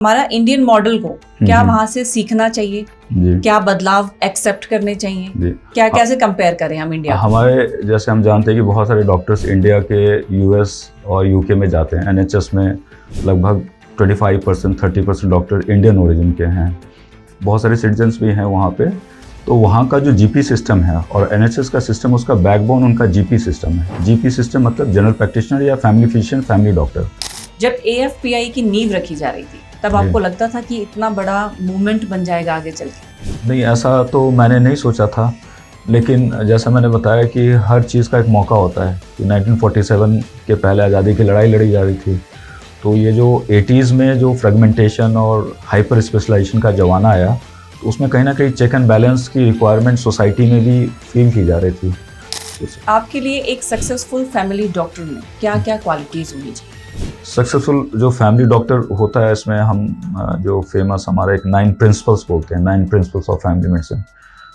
हमारा Indian model को क्या वहां से सीखना चाहिए, क्या बदलाव एक्सेप्ट करने चाहिए, क्या कैसे कंपेयर करें हम इंडिया? हमारे जैसे हम जानते हैं कि बहुत सारे डॉक्टर्स इंडिया के यूएस और यूके में जाते हैं। एनएचएस में लगभग 25% 30% डॉक्टर इंडियन ओरिजिन के हैं। बहुत सारे सिटीजन्स भी हैं वहाँ पे। तो वहाँ का जो जीपी सिस्टम है और एनएचएस का सिस्टम, उसका बैकबोन उनका जीपी सिस्टम है। जीपी सिस्टम मतलब जनरल प्रैक्टिशनर या फैमिली फिजिशियन, फैमिली डॉक्टर। जब एएफपीआई की नींव रखी जा रही थी तब आपको लगता था कि इतना बड़ा मूवमेंट बन जाएगा आगे चल के? नहीं, ऐसा तो मैंने नहीं सोचा था, लेकिन जैसा मैंने बताया कि हर चीज़ का एक मौका होता है कि 1947 के पहले आज़ादी की लड़ाई लड़ी जा रही थी। तो ये जो 80s में जो फ्रेगमेंटेशन और हाइपर स्पेशलाइजेशन का जमाना आया, तो उसमें कहीं ना कहीं चेक एंड बैलेंस की रिक्वायरमेंट सोसाइटी में भी फील की जा रही थी। आपके लिए एक सक्सेसफुल फैमिली डॉक्टर में क्या क्या क्वालिटीज़ होनी चाहिए? सक्सेसफुल जो फैमिली डॉक्टर होता है, इसमें हम जो फेमस हमारा एक 9 प्रिंसिपल्स बोलते हैं, 9 प्रिंसिपल्स ऑफ फैमिली मेडिसिन।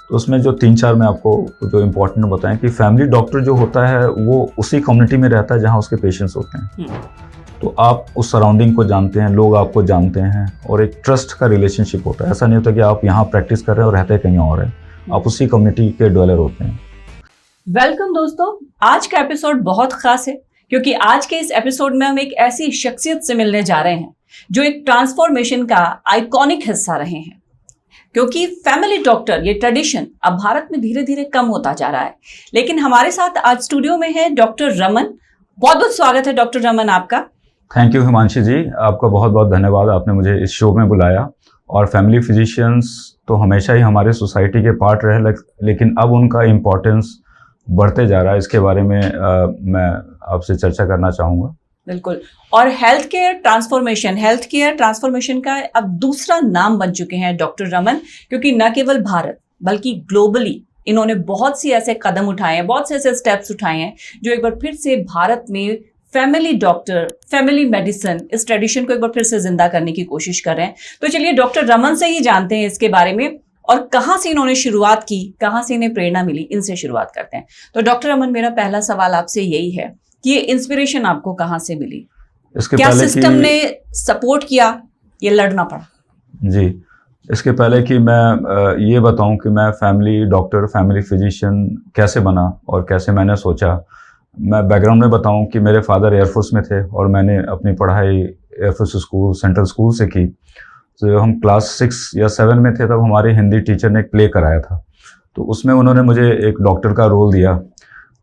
तो उसमें जो 3-4 मैं आपको जो इम्पोर्टेंट बताएं कि फैमिली डॉक्टर जो होता है वो उसी कम्युनिटी में रहता है जहाँ उसके पेशेंट्स होते हैं। तो आप उस सराउंडिंग को जानते हैं, लोग आपको जानते हैं और एक ट्रस्ट का रिलेशनशिप होता है। ऐसा नहीं होता कि आप यहाँ प्रैक्टिस कर रहे हैं और रहते कहीं और हैं, आप उसी कम्युनिटी के ड्वेलर होते हैं। वेलकम दोस्तों, आज का एपिसोड बहुत खास है क्योंकि आज के इस एपिसोड में हम एक ऐसी शख्सियत से मिलने जा रहे हैं जो एक ट्रांसफॉर्मेशन का आइकॉनिक हिस्सा रहे हैं। क्योंकि फैमिली डॉक्टर ये ट्रेडिशन अब भारत में धीरे धीरे कम होता जा रहा है। लेकिन हमारे साथ आज स्टूडियो में है डॉक्टर रमन। बहुत बहुत स्वागत है डॉक्टर रमन आपका। थैंक यू हिमांशी जी, आपका बहुत बहुत धन्यवाद, आपने मुझे इस शो में बुलाया। और फैमिली फिजिशियंस तो हमेशा ही हमारे सोसाइटी के पार्ट रहे, लेकिन अब उनका इम्पोर्टेंस बढ़ते जा रहा है। इसके बारे में मैं आपसे चर्चा करना चाहूँगा। बिल्कुल। और हेल्थ केयर ट्रांसफॉर्मेशन का अब दूसरा नाम बन चुके हैं डॉक्टर रमन, क्योंकि न केवल भारत बल्कि ग्लोबली इन्होंने बहुत सी ऐसे कदम उठाए हैं, बहुत से ऐसे स्टेप्स उठाए हैं जो एक बार फिर से भारत में फैमिली डॉक्टर, फैमिली मेडिसिन, इस ट्रेडिशन को एक बार फिर से जिंदा करने की कोशिश कर रहे हैं। तो चलिए डॉक्टर रमन से ही जानते हैं इसके बारे में और कहाँ से इन्होंने शुरुआत की, कहाँ से इन्हें प्रेरणा मिली, इनसे शुरुआत करते हैं। तो डॉक्टर रमन, मेरा पहला सवाल आपसे यही है कि ये इंस्पिरेशन आपको कहाँ से मिली? क्या सिस्टम ने सपोर्ट किया, ये लड़ना पड़ा? जी, इसके पहले कि मैं ये बताऊं कि मैं फैमिली डॉक्टर, फैमिली फिजिशियन कैसे बना और कैसे मैंने सोचा, मैं बैकग्राउंड में बताऊं कि मेरे फादर एयरफोर्स में थे और मैंने अपनी पढ़ाई एयरफोर्स स्कूल, सेंट्रल स्कूल से की। तो जब हम क्लास 6 या 7 में थे तब हमारे हिंदी टीचर ने एक प्ले कराया था, तो उसमें उन्होंने मुझे एक डॉक्टर का रोल दिया।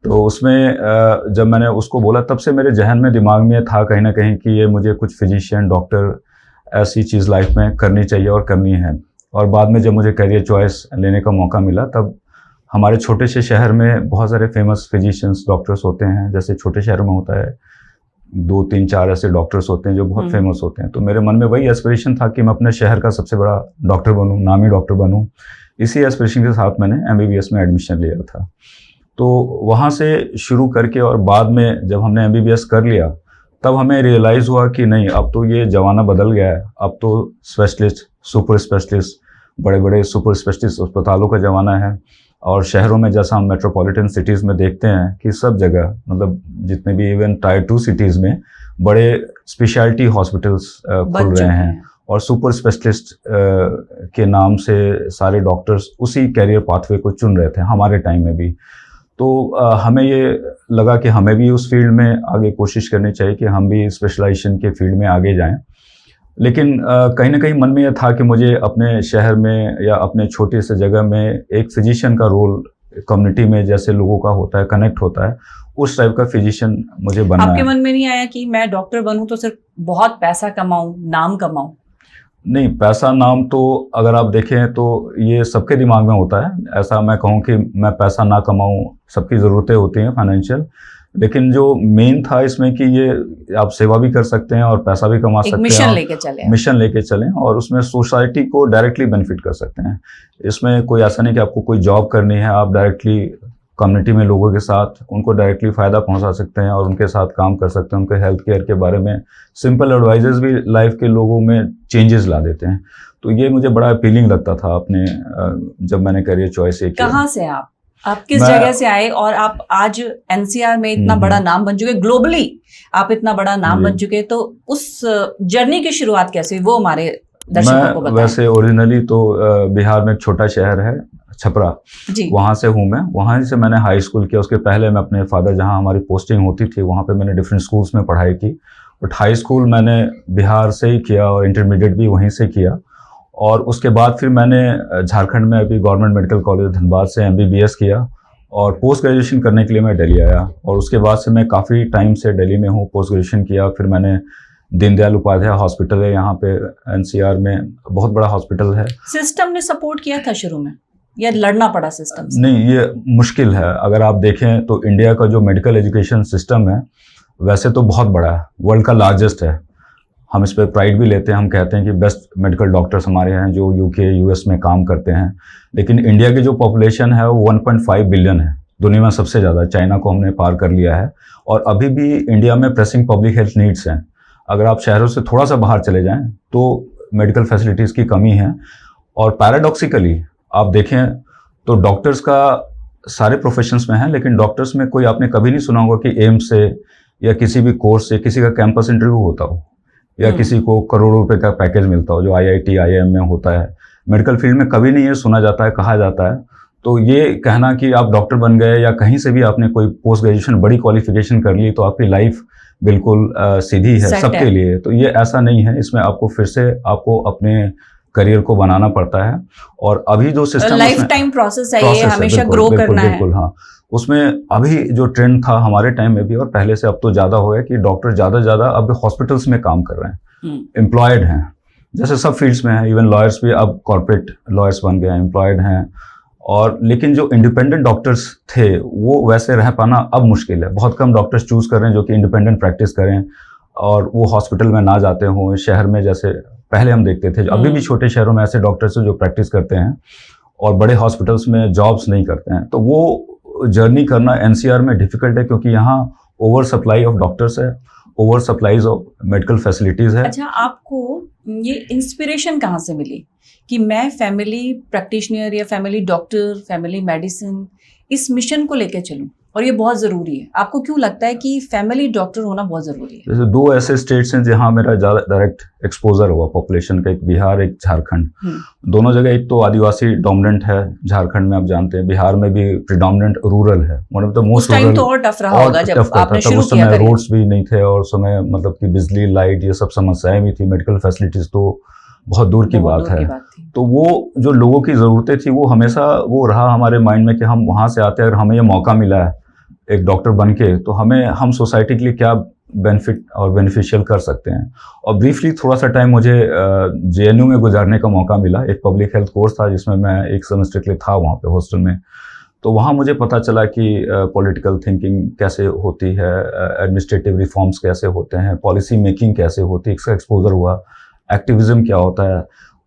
तो उसमें जब मैंने उसको बोला, तब से मेरे जहन में, दिमाग में था कहीं ना कहीं कि ये मुझे कुछ फिजिशियन, डॉक्टर, ऐसी चीज़ लाइफ में करनी चाहिए और करनी है। और बाद में जब मुझे करियर चॉइस लेने का मौका मिला, तब हमारे छोटे से शहर में बहुत सारे फेमस फिजिशियंस, डॉक्टर्स होते हैं। जैसे छोटे शहर में होता है 2-3-4 ऐसे डॉक्टर्स होते हैं जो बहुत फेमस होते हैं। तो मेरे मन में वही एस्पिरेशन था कि मैं अपने शहर का सबसे बड़ा डॉक्टर बनूं, नामी डॉक्टर बनूं। इसी एस्पिरेशन के साथ मैंने एमबीबीएस में एडमिशन लिया था। तो वहाँ से शुरू करके और बाद में जब हमने एमबीबीएस कर लिया, तब हमें रियलाइज़ हुआ कि नहीं, अब तो ये ज़माना बदल गया है। अब तो स्पेशलिस्ट, सुपर स्पेशलिस्ट, बड़े बड़े सुपर स्पेशलिस्ट अस्पतालों का ज़माना है। और शहरों में जैसा हम मेट्रोपॉलिटन सिटीज़ में देखते हैं कि सब जगह, मतलब जितने भी इवन टायर 2 सिटीज़ में बड़े स्पेशलिटी हॉस्पिटल्स खुल रहे हैं और सुपर स्पेशलिस्ट के नाम से सारे डॉक्टर्स उसी कैरियर पाथवे को चुन रहे थे हमारे टाइम में भी। तो हमें ये लगा कि हमें भी उस फील्ड में आगे कोशिश करनी चाहिए कि हम भी स्पेशलाइजेशन के फील्ड में आगे जाएं। लेकिन कहीं ना कहीं मन में यह था कि मुझे अपने शहर में या अपने छोटे से जगह में एक फिजिशियन का रोल, कम्युनिटी में जैसे लोगों का होता है, कनेक्ट होता है, उस टाइप का फिजिशियन मुझे बनना है। आपके मन में नहीं आया कि मैं डॉक्टर बनूं तो सिर्फ बहुत पैसा कमाऊं, नाम कमाऊं? नहीं, पैसा नाम तो अगर आप देखें तो ये सबके दिमाग में होता है। ऐसा मैं कहूँ कि मैं पैसा ना कमाऊँ, सबकी ज़रूरतें होती हैं फाइनेंशियल, लेकिन जो मेन था इसमें कि ये आप सेवा भी कर सकते हैं और पैसा भी कमा सकते हैं, मिशन लेके चलें और उसमें सोसाइटी को डायरेक्टली बेनिफिट कर सकते हैं। इसमें कोई ऐसा नहीं कि आपको कोई जॉब करनी है, आप डायरेक्टली कम्युनिटी में लोगों के साथ उनको डायरेक्टली फ़ायदा पहुंचा सकते हैं और उनके साथ काम कर सकते हैं। उनके हेल्थ केयर के बारे में सिंपल एडवाइजेस भी लाइफ के लोगों में चेंजेस ला देते हैं। तो ये मुझे बड़ा अपीलिंग लगता था अपने जब मैंने करियर चॉइस किया। कहाँ से आप? आप किस जगह से आए और आप आज एनसीआर में इतना बड़ा नाम बन चुके, ग्लोबली आप इतना बड़ा नाम बन चुके, तो उस जर्नी की शुरुआत कैसे हुई वो हमारे दर्शकों को बताएं। वैसे ओरिजिनली तो बिहार में एक छोटा शहर है छपरा, वहाँ से हूँ मैं। वहाँ से मैंने हाई स्कूल किया। उसके पहले मैं अपने फादर, जहाँ हमारी पोस्टिंग होती थी वहाँ पे मैंने डिफरेंट स्कूल्स में पढ़ाई की, बट हाई स्कूल मैंने बिहार से ही किया और इंटरमीडिएट भी वहीं से किया। और उसके बाद फिर मैंने झारखंड में अभी गवर्नमेंट मेडिकल कॉलेज धनबाद से MBBS किया और पोस्ट ग्रेजुएशन करने के लिए मैं दिल्ली आया। और उसके बाद से मैं काफ़ी टाइम से दिल्ली में हूँ, पोस्ट ग्रेजुएशन किया। फिर मैंने दीनदयाल उपाध्याय हॉस्पिटल है यहाँ पे NCR में, बहुत बड़ा हॉस्पिटल है। सिस्टम ने सपोर्ट किया था शुरू में या लड़ना पड़ा सिस्टम से? नहीं, ये मुश्किल है। अगर आप देखें तो इंडिया का जो मेडिकल एजुकेशन सिस्टम है वैसे तो बहुत बड़ा है, वर्ल्ड का लार्जेस्ट है। हम इस पर प्राइड भी लेते हैं, हम कहते हैं कि बेस्ट मेडिकल डॉक्टर्स हमारे हैं जो UK US में काम करते हैं। लेकिन इंडिया की जो पॉपुलेशन है वो 1.5 बिलियन है, दुनिया में सबसे ज़्यादा। चाइना को हमने पार कर लिया है और अभी भी इंडिया में प्रेसिंग पब्लिक हेल्थ नीड्स हैं। अगर आप शहरों से थोड़ा सा बाहर चले जाएं तो मेडिकल फैसिलिटीज़ की कमी है। और पैराडॉक्सिकली आप देखें तो डॉक्टर्स का सारे प्रोफेशंस में है, लेकिन डॉक्टर्स में कोई आपने कभी नहीं सुना होगा कि एम्स से या किसी भी कोर्स से किसी का कैंपस इंटरव्यू होता हो या किसी को करोड़ों रुपए का पैकेज मिलता हो जो IIT IIM में होता है। मेडिकल फील्ड में कभी नहीं ये सुना जाता है, कहा जाता है। तो ये कहना कि आप डॉक्टर बन गए या कहीं से भी आपने कोई पोस्ट ग्रेजुएशन बड़ी क्वालिफिकेशन कर ली तो आपकी लाइफ बिल्कुल सीधी है सबके लिए, तो ये ऐसा नहीं है। इसमें आपको फिर से आपको अपने करियर को बनाना पड़ता है। और अभी जो सिस्टम लाइफ टाइम प्रोसेस है, ये हमेशा ग्रो करना है। बिल्कुल हाँ। उसमें अभी जो ट्रेंड था हमारे टाइम में भी और पहले से अब तो ज़्यादा हो गया कि डॉक्टर ज़्यादा से ज़्यादा अब हॉस्पिटल्स में काम कर रहे हैं, एम्प्लॉयड हैं। जैसे सब फील्ड्स में है, इवन लॉयर्स भी अब कॉर्पोरेट लॉयर्स बन गए हैं, एम्प्लॉयड हैं। और लेकिन जो इंडिपेंडेंट डॉक्टर्स थे वो वैसे रह पाना अब मुश्किल है। बहुत कम डॉक्टर्स चूज़ कर रहे हैं जो कि इंडिपेंडेंट प्रैक्टिस करें और वो हॉस्पिटल में ना जाते हों। शहर में जैसे पहले हम देखते थे, अभी भी छोटे शहरों में ऐसे डॉक्टर्स हैं जो प्रैक्टिस करते हैं और बड़े हॉस्पिटल्स में जॉब्स नहीं करते हैं। तो वो जर्नी करना NCR में डिफिकल्ट है क्योंकि यहाँ ओवर सप्लाई ऑफ डॉक्टर्स है, over supplies of medical facilities है। अच्छा, आपको ये इंस्पिरेशन कहाँ से मिली कि मैं फैमिली प्रैक्टिशनर या फैमिली डॉक्टर, फैमिली मेडिसिन इस मिशन को लेकर चलूँ और ये बहुत ज़रूरी है? आपको क्यों लगता है कि फैमिली डॉक्टर होना बहुत ज़रूरी है? जैसे दो ऐसे स्टेट्स हैं जहाँ मेरा ज़्यादा डायरेक्ट एक्सपोजर हुआ पॉपुलेशन का, एक बिहार एक झारखंड। दोनों जगह एक तो आदिवासी डोमिनेंट है, झारखंड में आप जानते हैं, बिहार में भी प्रिडोमिनेंट रूरल है। One of the most rural. तो और टफ रहा होगा जब आपने शुरू किया। उस समय रोड्स भी नहीं थे और समय मतलब कि बिजली लाइट ये सब समस्याएं भी थी, मेडिकल फैसिलिटीज तो बहुत दूर की बात है। तो वो जो लोगों की ज़रूरतें थी वो हमेशा वो रहा हमारे माइंड में कि हम वहाँ से आते हैं, अगर हमें ये मौका मिला है एक डॉक्टर बन के तो हम सोसाइटी के लिए क्या बेनिफिट और बेनिफिशियल कर सकते हैं। और ब्रीफली थोड़ा सा टाइम मुझे JNU में गुजारने का मौका मिला। एक पब्लिक हेल्थ कोर्स था जिसमें मैं एक सेमेस्टर के लिए था वहाँ पे हॉस्टल में। तो वहाँ मुझे पता चला कि पॉलिटिकल थिंकिंग कैसे होती है, एडमिनिस्ट्रेटिव रिफॉर्म्स कैसे होते हैं, पॉलिसी मेकिंग कैसे होती है, इसका एक्सपोजर हुआ, एक्टिविज्म क्या होता है।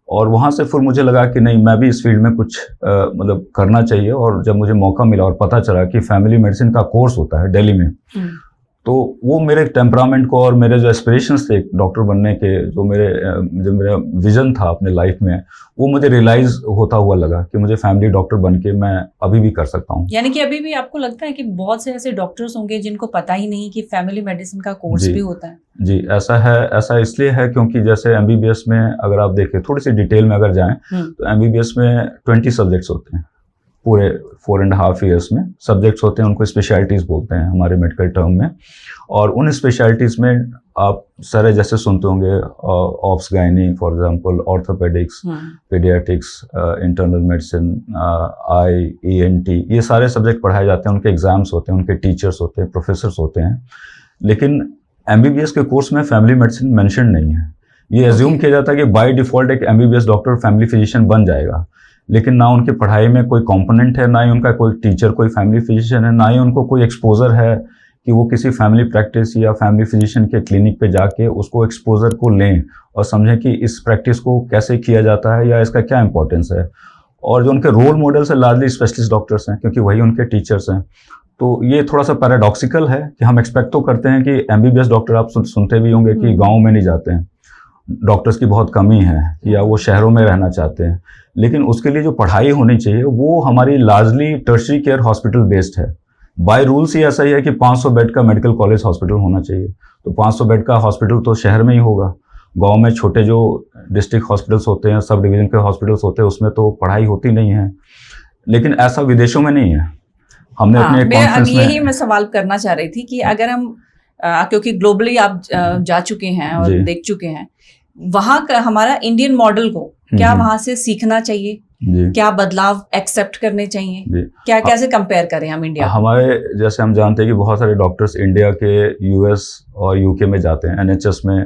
और वहाँ से फिर मुझे लगा कि नहीं, मैं भी इस फील्ड में कुछ मतलब करना चाहिए। और जब मुझे मौका मिला और पता चला कि फैमिली मेडिसिन का कोर्स होता है दिल्ली में, तो वो मेरे टेम्परामेंट को और मेरे जो एस्पिरेशंस थे डॉक्टर बनने के, जो मेरा विजन था अपने लाइफ में, वो मुझे रियलाइज होता हुआ लगा कि मुझे फैमिली डॉक्टर बन के मैं अभी भी कर सकता हूँ। यानी कि अभी भी आपको लगता है कि बहुत से ऐसे डॉक्टर्स होंगे जिनको पता ही नहीं कि फैमिली मेडिसिन का कोर्स भी होता है? जी, ऐसा है। ऐसा इसलिए है क्योंकि जैसे MBBS में अगर आप देखें, थोड़ी सी डिटेल में अगर जाएं तो MBBS में 20 सब्जेक्ट्स होते हैं पूरे 4.5 ईयर्स में। सब्जेक्ट्स होते हैं, उनको स्पेशलिटीज़ बोलते हैं हमारे मेडिकल टर्म में। और उन स्पेशलिटीज़ में आप सारे जैसे सुनते होंगे, obs gynae for example, orthopaedics, paediatrics, internal medicine, eye, ENT, ये सारे सब्जेक्ट पढ़ाए जाते हैं। उनके एग्जाम्स होते हैं, उनके टीचर्स होते हैं, प्रोफेसर्स होते हैं। लेकिन MBBS के कोर्स में फैमिली मेडिसिन मेंशन नहीं है। ये एज्यूम किया जाता है कि बाय डिफ़ॉल्ट एक MBBS डॉक्टर फैमिली फिजिशियन बन जाएगा, लेकिन ना उनकी पढ़ाई में कोई कंपोनेंट है, ना ही उनका कोई टीचर कोई फैमिली फिजिशियन है, ना ही उनको कोई एक्सपोजर है कि वो किसी फैमिली प्रैक्टिस या फैमिली फिजिशियन के क्लिनिक पे जाके उसको एक्सपोजर को लें और समझें कि इस प्रैक्टिस को कैसे किया जाता है या इसका क्या इंपॉर्टेंस है। और जो उनके रोल मॉडल्स है लार्जली स्पेशलिस्ट डॉक्टर्स हैं, क्योंकि वही उनके टीचर्स हैं। तो ये थोड़ा सा पैराडॉक्सिकल है कि हम एक्सपेक्ट तो करते हैं कि MBBS डॉक्टर, आप सुनते भी होंगे कि गाँव में नहीं जाते हैं, डॉक्टर्स की बहुत कमी है या वो शहरों में रहना चाहते हैं, लेकिन उसके लिए जो पढ़ाई होनी चाहिए वो हमारी largely tertiary care hospital based है। बाय रूल्स ही ऐसा ही है कि 500 बेड का मेडिकल कॉलेज हॉस्पिटल होना चाहिए, तो 500 बेड का हॉस्पिटल तो शहर में ही होगा। गांव में छोटे जो डिस्ट्रिक्ट हॉस्पिटल्स होते हैं, सब डिवीजन के हॉस्पिटल्स होते हैं, उसमें तो पढ़ाई होती नहीं है, लेकिन ऐसा विदेशों में नहीं है। हमने अपने एक कॉन्फ्रेंस में यही मैं सवाल करना चाह रही थी कि अगर हम क्योंकि ग्लोबली आप जा चुके हैं और जी। देख चुके हैं, वहाँ का हमारा इंडियन मॉडल को क्या वहाँ से सीखना चाहिए, जी क्या बदलाव एक्सेप्ट करने चाहिए, जी क्या कैसे कंपेयर करें हम इंडिया को? हमारे जैसे हम जानते हैं कि बहुत सारे डॉक्टर्स इंडिया के यूएस और यूके में जाते हैं। एनएचएस में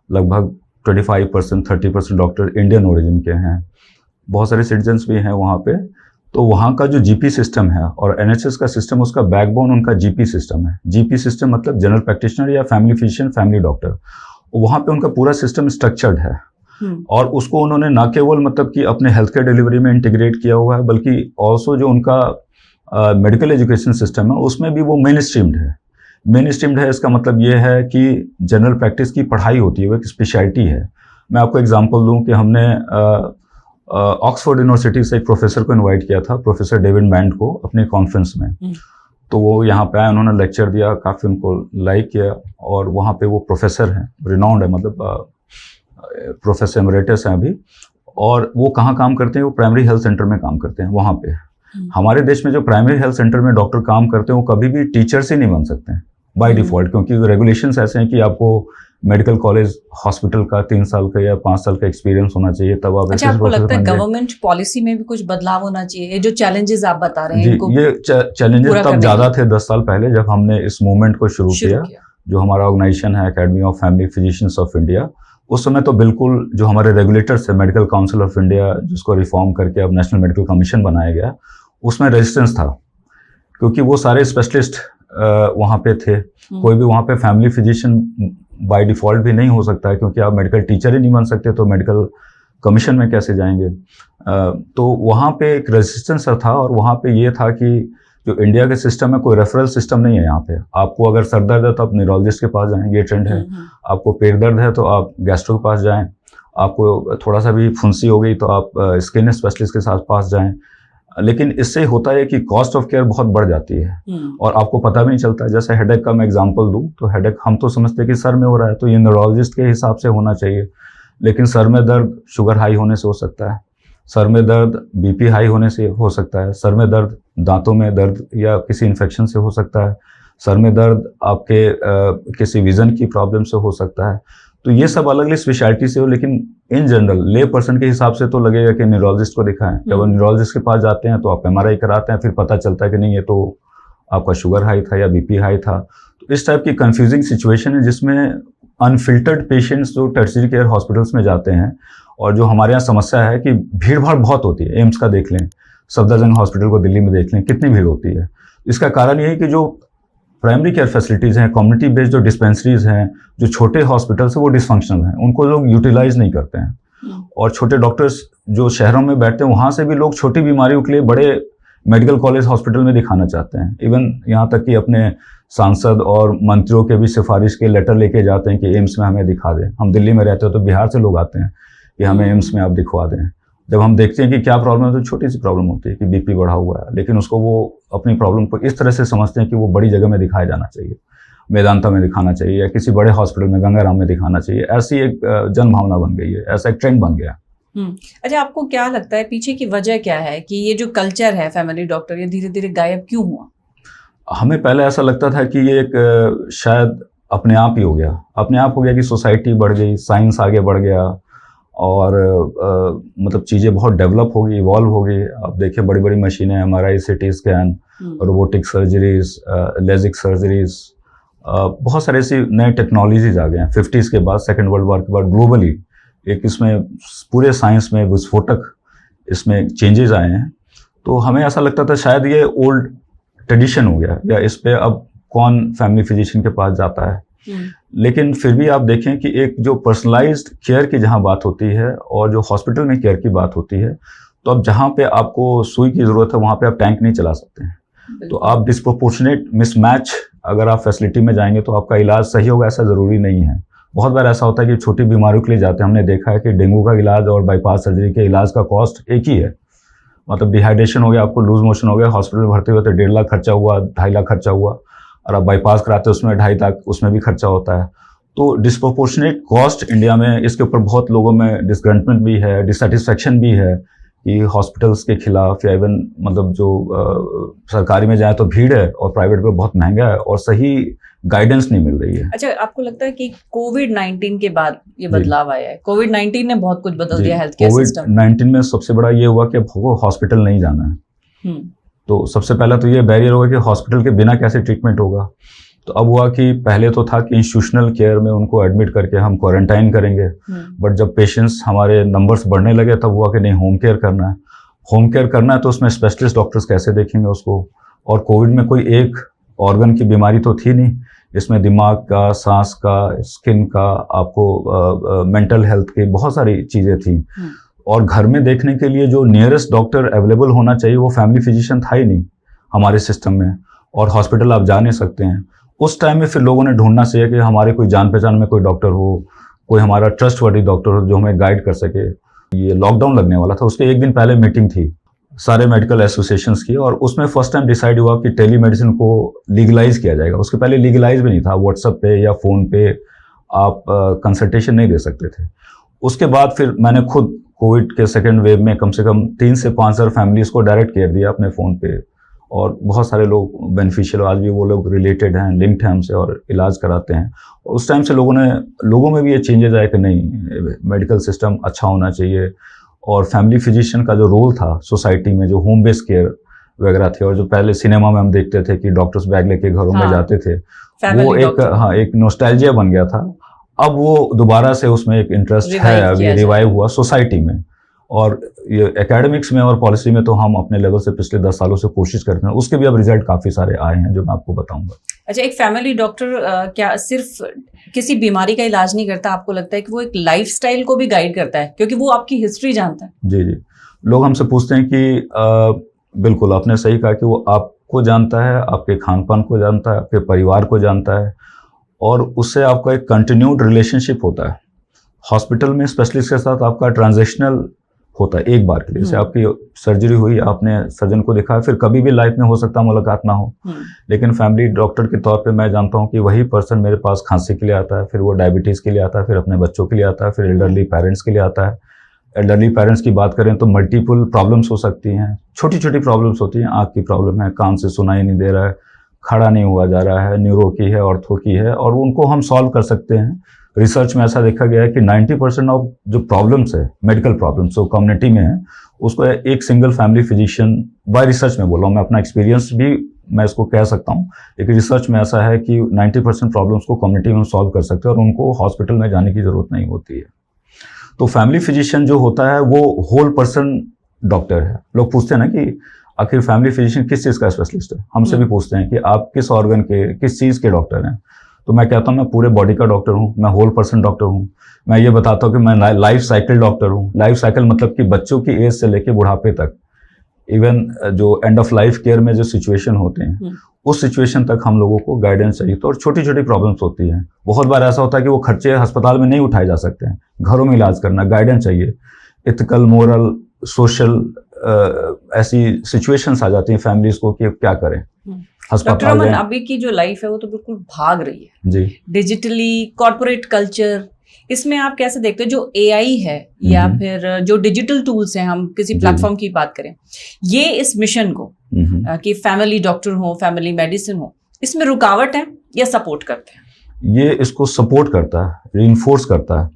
लगभग 25% 30% डॉक्टर इंडियन ओरिजिन के हैं, बहुत सारे सिटीजन्स भी हैं वहाँ पे। तो वहाँ का जो जीपी सिस्टम है और एनएचएस का सिस्टम, उसका बैकबोन उनका जीपी सिस्टम है। जीपी सिस्टम मतलब जनरल प्रैक्टिशनर या फैमिली फिजिशियन, फैमिली डॉक्टर। वहाँ पे उनका पूरा सिस्टम स्ट्रक्चर्ड है और उसको उन्होंने ना केवल मतलब कि अपने हेल्थ केयर डिलीवरी में इंटीग्रेट किया हुआ है, बल्कि ऑल्सो जो उनका मेडिकल एजुकेशन सिस्टम है उसमें भी वो मेन स्ट्रीम्ड है। मेन स्ट्रीम्ड है इसका मतलब ये है कि जनरल प्रैक्टिस की पढ़ाई होती है, वो एक स्पेशलिटी है। मैं आपको एग्जांपल दूं कि हमने ऑक्सफोर्ड यूनिवर्सिटी से एक प्रोफेसर को इनवाइट किया था, प्रोफेसर डेविड बैंड को, अपनी कॉन्फ्रेंस में। तो वो यहाँ पे आए, उन्होंने लेक्चर दिया, काफ़ी उनको लाइक किया और वहाँ पे वो प्रोफेसर हैं, रिनाउंड है, मतलब प्रोफेसर एमरेटस हैं अभी। और वो कहाँ काम करते हैं? वो प्राइमरी हेल्थ सेंटर में काम करते हैं वहाँ पे। हमारे देश में जो प्राइमरी हेल्थ सेंटर में डॉक्टर काम करते हैं वो कभी भी टीचर्स ही नहीं बन सकते हैं बाय डिफॉल्ट, क्योंकि रेगुलेशंस ऐसे हैं कि आपको मेडिकल कॉलेज हॉस्पिटल का 3 साल का या 5 साल का एक्सपीरियंस होना चाहिए, तब आप अच्छा, आपको लगता है गवर्नमेंट पॉलिसी में भी कुछ बदलाव होना चाहिए? ये जो चैलेंजेस आप बता रहे हैं, जी, ये चैलेंजेस तब ज़्यादा थे 10 साल पहले जब हमने इस मूवमेंट को शुरू किया। जो हमारा ऑर्गेनाइजेशन है academy of family physicians of India, उस समय तो बिल्कुल जो हमारे रेगुलेटर्स है, मेडिकल काउंसिल ऑफ इंडिया, जिसको रिफॉर्म करके अब नेशनल मेडिकल कमीशन बनाया गया, उसमें रेजिस्टेंस था, क्योंकि वो सारे स्पेशलिस्ट वहाँ पे थे। कोई भी वहाँ पे फैमिली फिजिशियन बाय डिफ़ॉल्ट भी नहीं हो सकता है, क्योंकि आप मेडिकल टीचर ही नहीं बन सकते, तो मेडिकल कमीशन में कैसे जाएंगे? तो वहाँ पे एक रेजिस्टेंस था और वहाँ पे ये था कि जो इंडिया के सिस्टम है, कोई रेफरल सिस्टम नहीं है यहाँ पे। आपको अगर सर दर्द है तो आप न्यूरोलॉजिस्ट के पास जाएं, ये ट्रेंड है। आपको पेट दर्द है तो आप गैस्ट्रो के पास जाएं, आपको थोड़ा सा भी फुंसी हो गई तो आप स्किन स्पेशलिस्ट के साथ पास जाएं। लेकिन इससे होता है कि कॉस्ट ऑफ केयर बहुत बढ़ जाती है और आपको पता भी नहीं चलता। जैसे हेडेक का मैं एग्जांपल दूं तो हेडेक हम तो समझते हैं कि सर में हो रहा है तो ये न्यूरोलॉजिस्ट के हिसाब से होना चाहिए, लेकिन सर में दर्द शुगर हाई होने से हो सकता है, सर में दर्द बीपी हाई होने से हो सकता है, सर में दर्द दांतों में दर्द या किसी इन्फेक्शन से हो सकता है, सर में दर्द आपके किसी विजन की प्रॉब्लम से हो सकता है। तो ये सब अलग अलग स्पेशलिटी से हो, लेकिन इन जनरल ले पर्सन के हिसाब से तो लगेगा कि न्यूरोलॉजिस्ट को दिखाएं। जब न्यूरोलॉजिस्ट के पास जाते हैं तो आप एमआरआई कराते हैं, फिर पता चलता है कि नहीं, ये तो आपका शुगर हाई था या बीपी हाई था। तो इस टाइप की कंफ्यूजिंग सिचुएशन है जिसमें अनफिल्टर्ड पेशेंट्स जो टर्शियरी केयर हॉस्पिटल्स में जाते हैं, और जो हमारे यहाँ समस्या है कि भीड़ भाड़ बहुत होती है। एम्स का देख लें, सफदरजंग हॉस्पिटल को दिल्ली में देख लें, कितनी भीड़ होती है। इसका कारण ये है कि जो प्राइमरी केयर फैसिलिटीज़ हैं, कम्युनिटी बेस्ड जो डिस्पेंसरीज हैं, जो छोटे हॉस्पिटल्स हैं, वो डिसफंक्शनल हैं, उनको लोग यूटिलाइज नहीं करते हैं। और छोटे डॉक्टर्स जो शहरों में बैठते हैं, वहाँ से भी लोग छोटी बीमारियों के लिए बड़े मेडिकल कॉलेज हॉस्पिटल में दिखाना चाहते हैं। इवन यहाँ तक कि अपने सांसद और मंत्रियों के भी सिफारिश के लेटर लेके जाते हैं कि एम्स में हमें दिखा दें। हम दिल्ली में रहते हो तो बिहार से लोग आते हैं कि हमें एम्स में आप दिखवा दें। जब हम देखते हैं कि क्या प्रॉब्लम है तो छोटी सी प्रॉब्लम होती है कि बीपी बढ़ा हुआ है, लेकिन उसको वो अपनी प्रॉब्लम को इस तरह से समझते हैं कि वो बड़ी जगह में दिखाया जाना चाहिए, मेदांता में दिखाना चाहिए या किसी बड़े हॉस्पिटल में गंगाराम में दिखाना चाहिए। ऐसी एक जन भावना बन गई है, ऐसा एक ट्रेंड बन गया। अच्छा, आपको क्या लगता है पीछे की वजह क्या है कि ये जो कल्चर है फैमिली डॉक्टर, ये धीरे धीरे गायब क्यों हुआ? हमें पहले ऐसा लगता था कि ये एक शायद अपने आप ही हो गया, अपने आप हो गया कि सोसाइटी बढ़ गई, साइंस आगे बढ़ गया और मतलब चीज़ें बहुत डेवलप हो गई, इवॉल्व हो गई। आप देखिए बड़ी बड़ी मशीनें, MRI, CT scan, robotic surgeries, Lasik surgeries, बहुत सारे ऐसी नए टेक्नोलॉजीज आ गए हैं। 50s के बाद, सेकेंड वर्ल्ड वॉर के बाद ग्लोबली एक इसमें पूरे साइंस में विस्फोटक इसमें चेंजेस आए हैं। तो हमें ऐसा लगता था शायद ये ओल्ड ट्रेडिशन हो गया या इस पे अब कौन फैमिली फिजिशियन के पास जाता है। लेकिन फिर भी आप देखें कि एक जो पर्सनलाइज्ड केयर की जहाँ बात होती है और जो हॉस्पिटल में केयर की बात होती है, तो अब जहाँ पे आपको सुई की ज़रूरत है वहाँ पे आप टैंक नहीं चला सकते हैं। तो आप डिस्प्रोपोर्शनेट मिसमैच, अगर आप फैसिलिटी में जाएंगे तो आपका इलाज सही होगा ऐसा ज़रूरी नहीं है। बहुत बार ऐसा होता है कि छोटी बीमारियों के लिए जाते हैं। हमने देखा है कि डेंगू का इलाज और बाईपास सर्जरी के इलाज का कॉस्ट एक ही है। मतलब डिहाइड्रेशन हो गया, आपको लूज मोशन हो गया, हॉस्पिटल भर्ती हुए तो 1.5 लाख खर्चा हुआ, 2.5 लाख खर्चा हुआ, और आप बाईपास कराते हैं उसमें 2.5 लाख, उसमें भी खर्चा होता है। तो डिस्प्रोपोर्शनेट कॉस्ट इंडिया में, इसके ऊपर बहुत लोगों में डिसग्रंटमेंट भी है, डिससेटिस्फेक्शन भी है कि हॉस्पिटल्स के खिलाफ, या इवन मतलब जो सरकारी में जाए तो भीड़ है और प्राइवेट में बहुत महंगा है और सही गाइडेंस नहीं मिल रही है। अच्छा, आपको लगता है कि कोविड-19 के बाद ये बदलाव आया है? कोविड-19 ने बहुत कुछ बदल दिया हेल्थ केयर सिस्टम। कोविड-19 में सबसे बड़ा ये हुआ कि अब वो हॉस्पिटल नहीं जाना है। तो सबसे पहला तो ये बैरियर होगा कि हॉस्पिटल के बिना कैसे ट्रीटमेंट होगा। तो अब हुआ कि पहले तो था कि इंस्टीट्यूशनल केयर में उनको एडमिट करके हम क्वारंटाइन करेंगे, बट जब पेशेंट्स हमारे नंबर्स बढ़ने लगे तब हुआ कि नहीं, होम केयर करना है। होम केयर करना है तो उसमें स्पेशलिस्ट डॉक्टर्स कैसे देखेंगे उसको। और कोविड में कोई एक ऑर्गन की बीमारी तो थी नहीं, इसमें दिमाग का, सांस का, स्किन का, आपको मेंटल हेल्थ की बहुत सारी चीज़ें थी। और घर में देखने के लिए जो नियरेस्ट डॉक्टर अवेलेबल होना चाहिए वो फैमिली फिजिशियन था ही नहीं हमारे सिस्टम में, और हॉस्पिटल आप जा नहीं सकते हैं। उस टाइम में फिर लोगों ने ढूंढना चाहिए कि हमारे कोई जान पहचान में कोई डॉक्टर हो, कोई हमारा ट्रस्टवर्दी डॉक्टर हो जो हमें गाइड कर सके। ये लॉकडाउन लगने वाला था, उसके एक दिन पहले मीटिंग थी सारे मेडिकल एसोसिएशंस की, और उसमें फर्स्ट टाइम डिसाइड हुआ कि टेलीमेडिसिन को लीगलाइज किया जाएगा। उसके पहले लीगलाइज भी नहीं था, व्हाट्सएप पे या फ़ोन पे आप कंसल्टेशन नहीं दे सकते थे। उसके बाद फिर मैंने खुद कोविड के सेकेंड वेव में कम से कम 3 से 5 हज़ार फैमिलीज़ को डायरेक्ट केयर दिया अपने फ़ोन पे, और बहुत सारे लोग बेनिफिशियल, आज भी वो लोग रिलेटेड हैं, लिंक्ड हैं हमसे और इलाज कराते हैं। और उस टाइम से लोगों में भी ये चेंजेस आए कि नहीं, मेडिकल सिस्टम अच्छा होना चाहिए। और फैमिली फिजिशियन का जो रोल था सोसाइटी में, जो होम बेस्ड केयर वगैरह थे, और जो पहले सिनेमा में हम देखते थे कि डॉक्टर्स बैग लेके घरों में जाते थे, वो एक नॉस्टैल्जिया बन गया था। अब वो दोबारा से उसमें एक इंटरेस्ट है, अभी रिवाइव हुआ सोसाइटी में। और ये एकेडमिक्स में और पॉलिसी में तो हम अपने लेवल से पिछले 10 सालों से कोशिश करते हैं, उसके भी अब रिजल्ट काफ़ी सारे आए हैं जो मैं आपको बताऊंगा। अच्छा, एक फैमिली डॉक्टर क्या सिर्फ किसी बीमारी का इलाज नहीं करता, आपको लगता है कि वो एक लाइफस्टाइल को भी गाइड करता है, क्योंकि वो आपकी हिस्ट्री जानता है? जी जी, लोग हमसे पूछते हैं कि बिल्कुल आपने सही कहा कि वो आपको जानता है, आपके खान पान को जानता है, आपके परिवार को जानता है, और उससे आपका एक कंटिन्यूड रिलेशनशिप होता है। हॉस्पिटल में स्पेशलिस्ट के साथ आपका ट्रांजेक्शनल होता है एक बार के लिए। जैसे आपकी सर्जरी हुई, आपने सर्जन को दिखाया, फिर कभी भी लाइफ में हो सकता है मुलाकात ना हो, लेकिन फैमिली डॉक्टर के तौर पे मैं जानता हूँ कि वही पर्सन मेरे पास खांसी के लिए आता है, फिर वो डायबिटीज़ के लिए आता है, फिर अपने बच्चों के लिए आता है, फिर एल्डरली पेरेंट्स के लिए आता है। एल्डरली पेरेंट्स की बात करें तो मल्टीपल प्रॉब्लम्स हो सकती हैं, छोटी छोटी प्रॉब्लम्स होती हैं। आँख की प्रॉब्लम है, कान से सुनाई नहीं दे रहा है, खड़ा नहीं हुआ जा रहा है, न्यूरो की है, ऑर्थो की है, और उनको हम सॉल्व कर सकते हैं। रिसर्च में ऐसा देखा गया है कि 90% ऑफ जो प्रॉब्लम्स है, मेडिकल प्रॉब्लम्स जो कम्युनिटी में है, उसको एक single family physician, bye research में बोल रहा हूँ मैं, अपना एक्सपीरियंस भी मैं इसको कह सकता हूँ। एक रिसर्च में ऐसा है कि 90% प्रॉब्लम्स को कम्युनिटी में सॉल्व कर सकते हैं और उनको हॉस्पिटल में जाने की ज़रूरत नहीं होती है। तो फैमिली फिजिशियन जो होता है वो होल पर्सन डॉक्टर है। लोग पूछते हैं ना कि आखिर फैमिली फिजिशियन किस चीज़ का स्पेशलिस्ट है, हमसे भी पूछते हैं कि आप किस ऑर्गन के, किस चीज़ के डॉक्टर हैं। तो मैं कहता हूँ मैं पूरे बॉडी का डॉक्टर हूँ, मैं होल पर्सन डॉक्टर हूँ। मैं ये बताता हूँ कि मैं लाइफ साइकिल डॉक्टर हूँ। लाइफ साइकिल मतलब कि बच्चों की एज से लेके बुढ़ापे तक, इवन जो एंड ऑफ लाइफ केयर में जो सिचुएशन होते हैं, उस सिचुएशन तक हम लोगों को गाइडेंस चाहिए। तो और छोटी छोटी प्रॉब्लम्स होती हैं, बहुत बार ऐसा होता है कि वो खर्चे अस्पताल में नहीं उठाए जा सकते हैं, घरों में इलाज करना, गाइडेंस चाहिए। इथिकल, मोरल, सोशल ऐसी सिचुएशंस आ जाती हैं फैमिलीज को कि क्या करें। डॉक्टर रमन, अभी की जो लाइफ है वो तो बिल्कुल भाग रही है जी, डिजिटली, कॉर्पोरेट कल्चर, इसमें आप कैसे देखते हैं जो एआई है या फिर जो डिजिटल टूल्स हैं, हम किसी प्लेटफॉर्म की बात करें, ये इस मिशन को कि फैमिली डॉक्टर हो, फैमिली मेडिसिन हो, इसमें रुकावट है या सपोर्ट करते हैं? ये इसको सपोर्ट करता है, रीइंफोर्स करता है।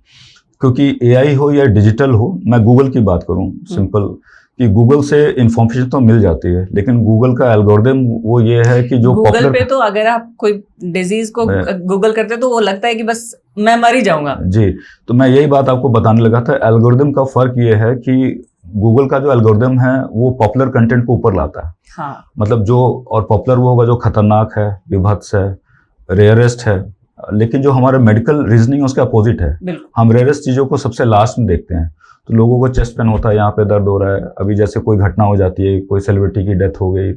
क्योंकि एआई हो या डिजिटल हो, मैं गूगल की बात करूं सिंपल, कि गूगल से इंफॉर्मेशन तो मिल जाती है, लेकिन गूगल का एल्गोरिदम वो ये है कि जो गूगल पे तो अगर आप कोई डिजीज को गूगल करते हैं तो वो लगता है कि बस मैं मर ही जाऊंगा। जी, तो मैं यही बात आपको बताने लगा था। एल्गोरिदम का फर्क ये है कि गूगल का जो एल्गोरिदम है वो पॉपुलर कंटेंट को ऊपर लाता है। हाँ। मतलब जो, और पॉपुलर वो होगा जो खतरनाक है, विभत्स है, रेयरेस्ट है, लेकिन जो हमारा मेडिकल रीजनिंग है उसके अपोजिट है। हम रेयरेस्ट चीज़ों को सबसे लास्ट में देखते हैं। तो लोगों को चेस्ट पेन होता है, यहाँ पे दर्द हो रहा है, अभी जैसे कोई घटना हो जाती है, कोई सेलिब्रिटी की डेथ हो गई,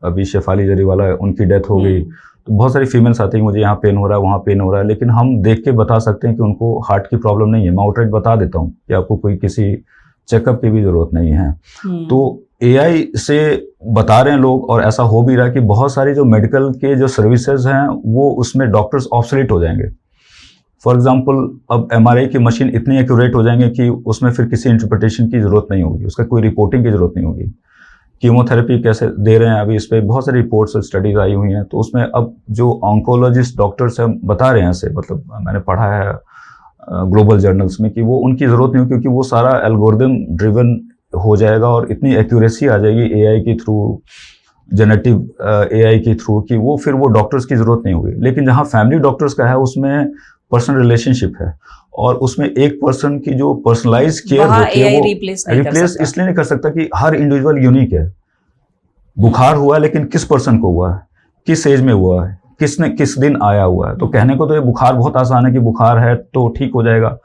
अभी शेफाली जरीवाला उनकी डेथ हो गई, तो बहुत सारी फीमेल्स आती हैं मुझे यहाँ पेन हो रहा है, वहाँ पेन हो रहा है, लेकिन हम देख के बता सकते हैं कि उनको हार्ट की प्रॉब्लम नहीं है। मैं आउटराइट बता देता हूँ कि आपको कोई किसी चेकअप की भी जरूरत नहीं है। तो एआई से बता रहे हैं लोग, और ऐसा हो भी रहा है कि बहुत सारी जो मेडिकल के जो सर्विसेज हैं वो उसमें डॉक्टर्स ऑब्सोलीट हो जाएंगे। फॉर एग्जांपल अब एमआरआई की मशीन इतनी एक्यूरेट हो जाएंगे कि उसमें फिर किसी इंटरप्रिटेशन की जरूरत नहीं होगी, उसका कोई रिपोर्टिंग की जरूरत नहीं होगी। कीमोथेरेपी कैसे दे रहे हैं अभी इस पर बहुत सारी रिपोर्ट्स और स्टडीज आई हुई हैं, तो उसमें अब जो ऑन्कोलॉजिस्ट डॉक्टर्स हैं बता रहे हैं ऐसे, मतलब मैंने पढ़ा है ग्लोबल जर्नल्स में कि वो उनकी ज़रूरत नहीं हो, क्योंकि वो सारा एल्गोरिदम ड्रिवन हो जाएगा और इतनी एक्यूरेसी आ जाएगी एआई के थ्रू, जेनेटिव एआई के थ्रू, कि वो फिर वो डॉक्टर्स की ज़रूरत नहीं होगी। लेकिन जहाँ फैमिली डॉक्टर्स का है उसमें पर्सनल रिलेशनशिप है, और उसमें एक पर्सन की जो पर्सनलाइज केयर होती है वो रिप्लेस इसलिए नहीं कर सकता कि हर इंडिविजुअल यूनिक है। बुखार हुआ है लेकिन किस पर्सन को हुआ है, किस एज में हुआ है, किसने किस दिन आया हुआ है। तो कहने को तो ये बुखार बहुत आसान है कि बुखार है तो ठीक हो जाएगा,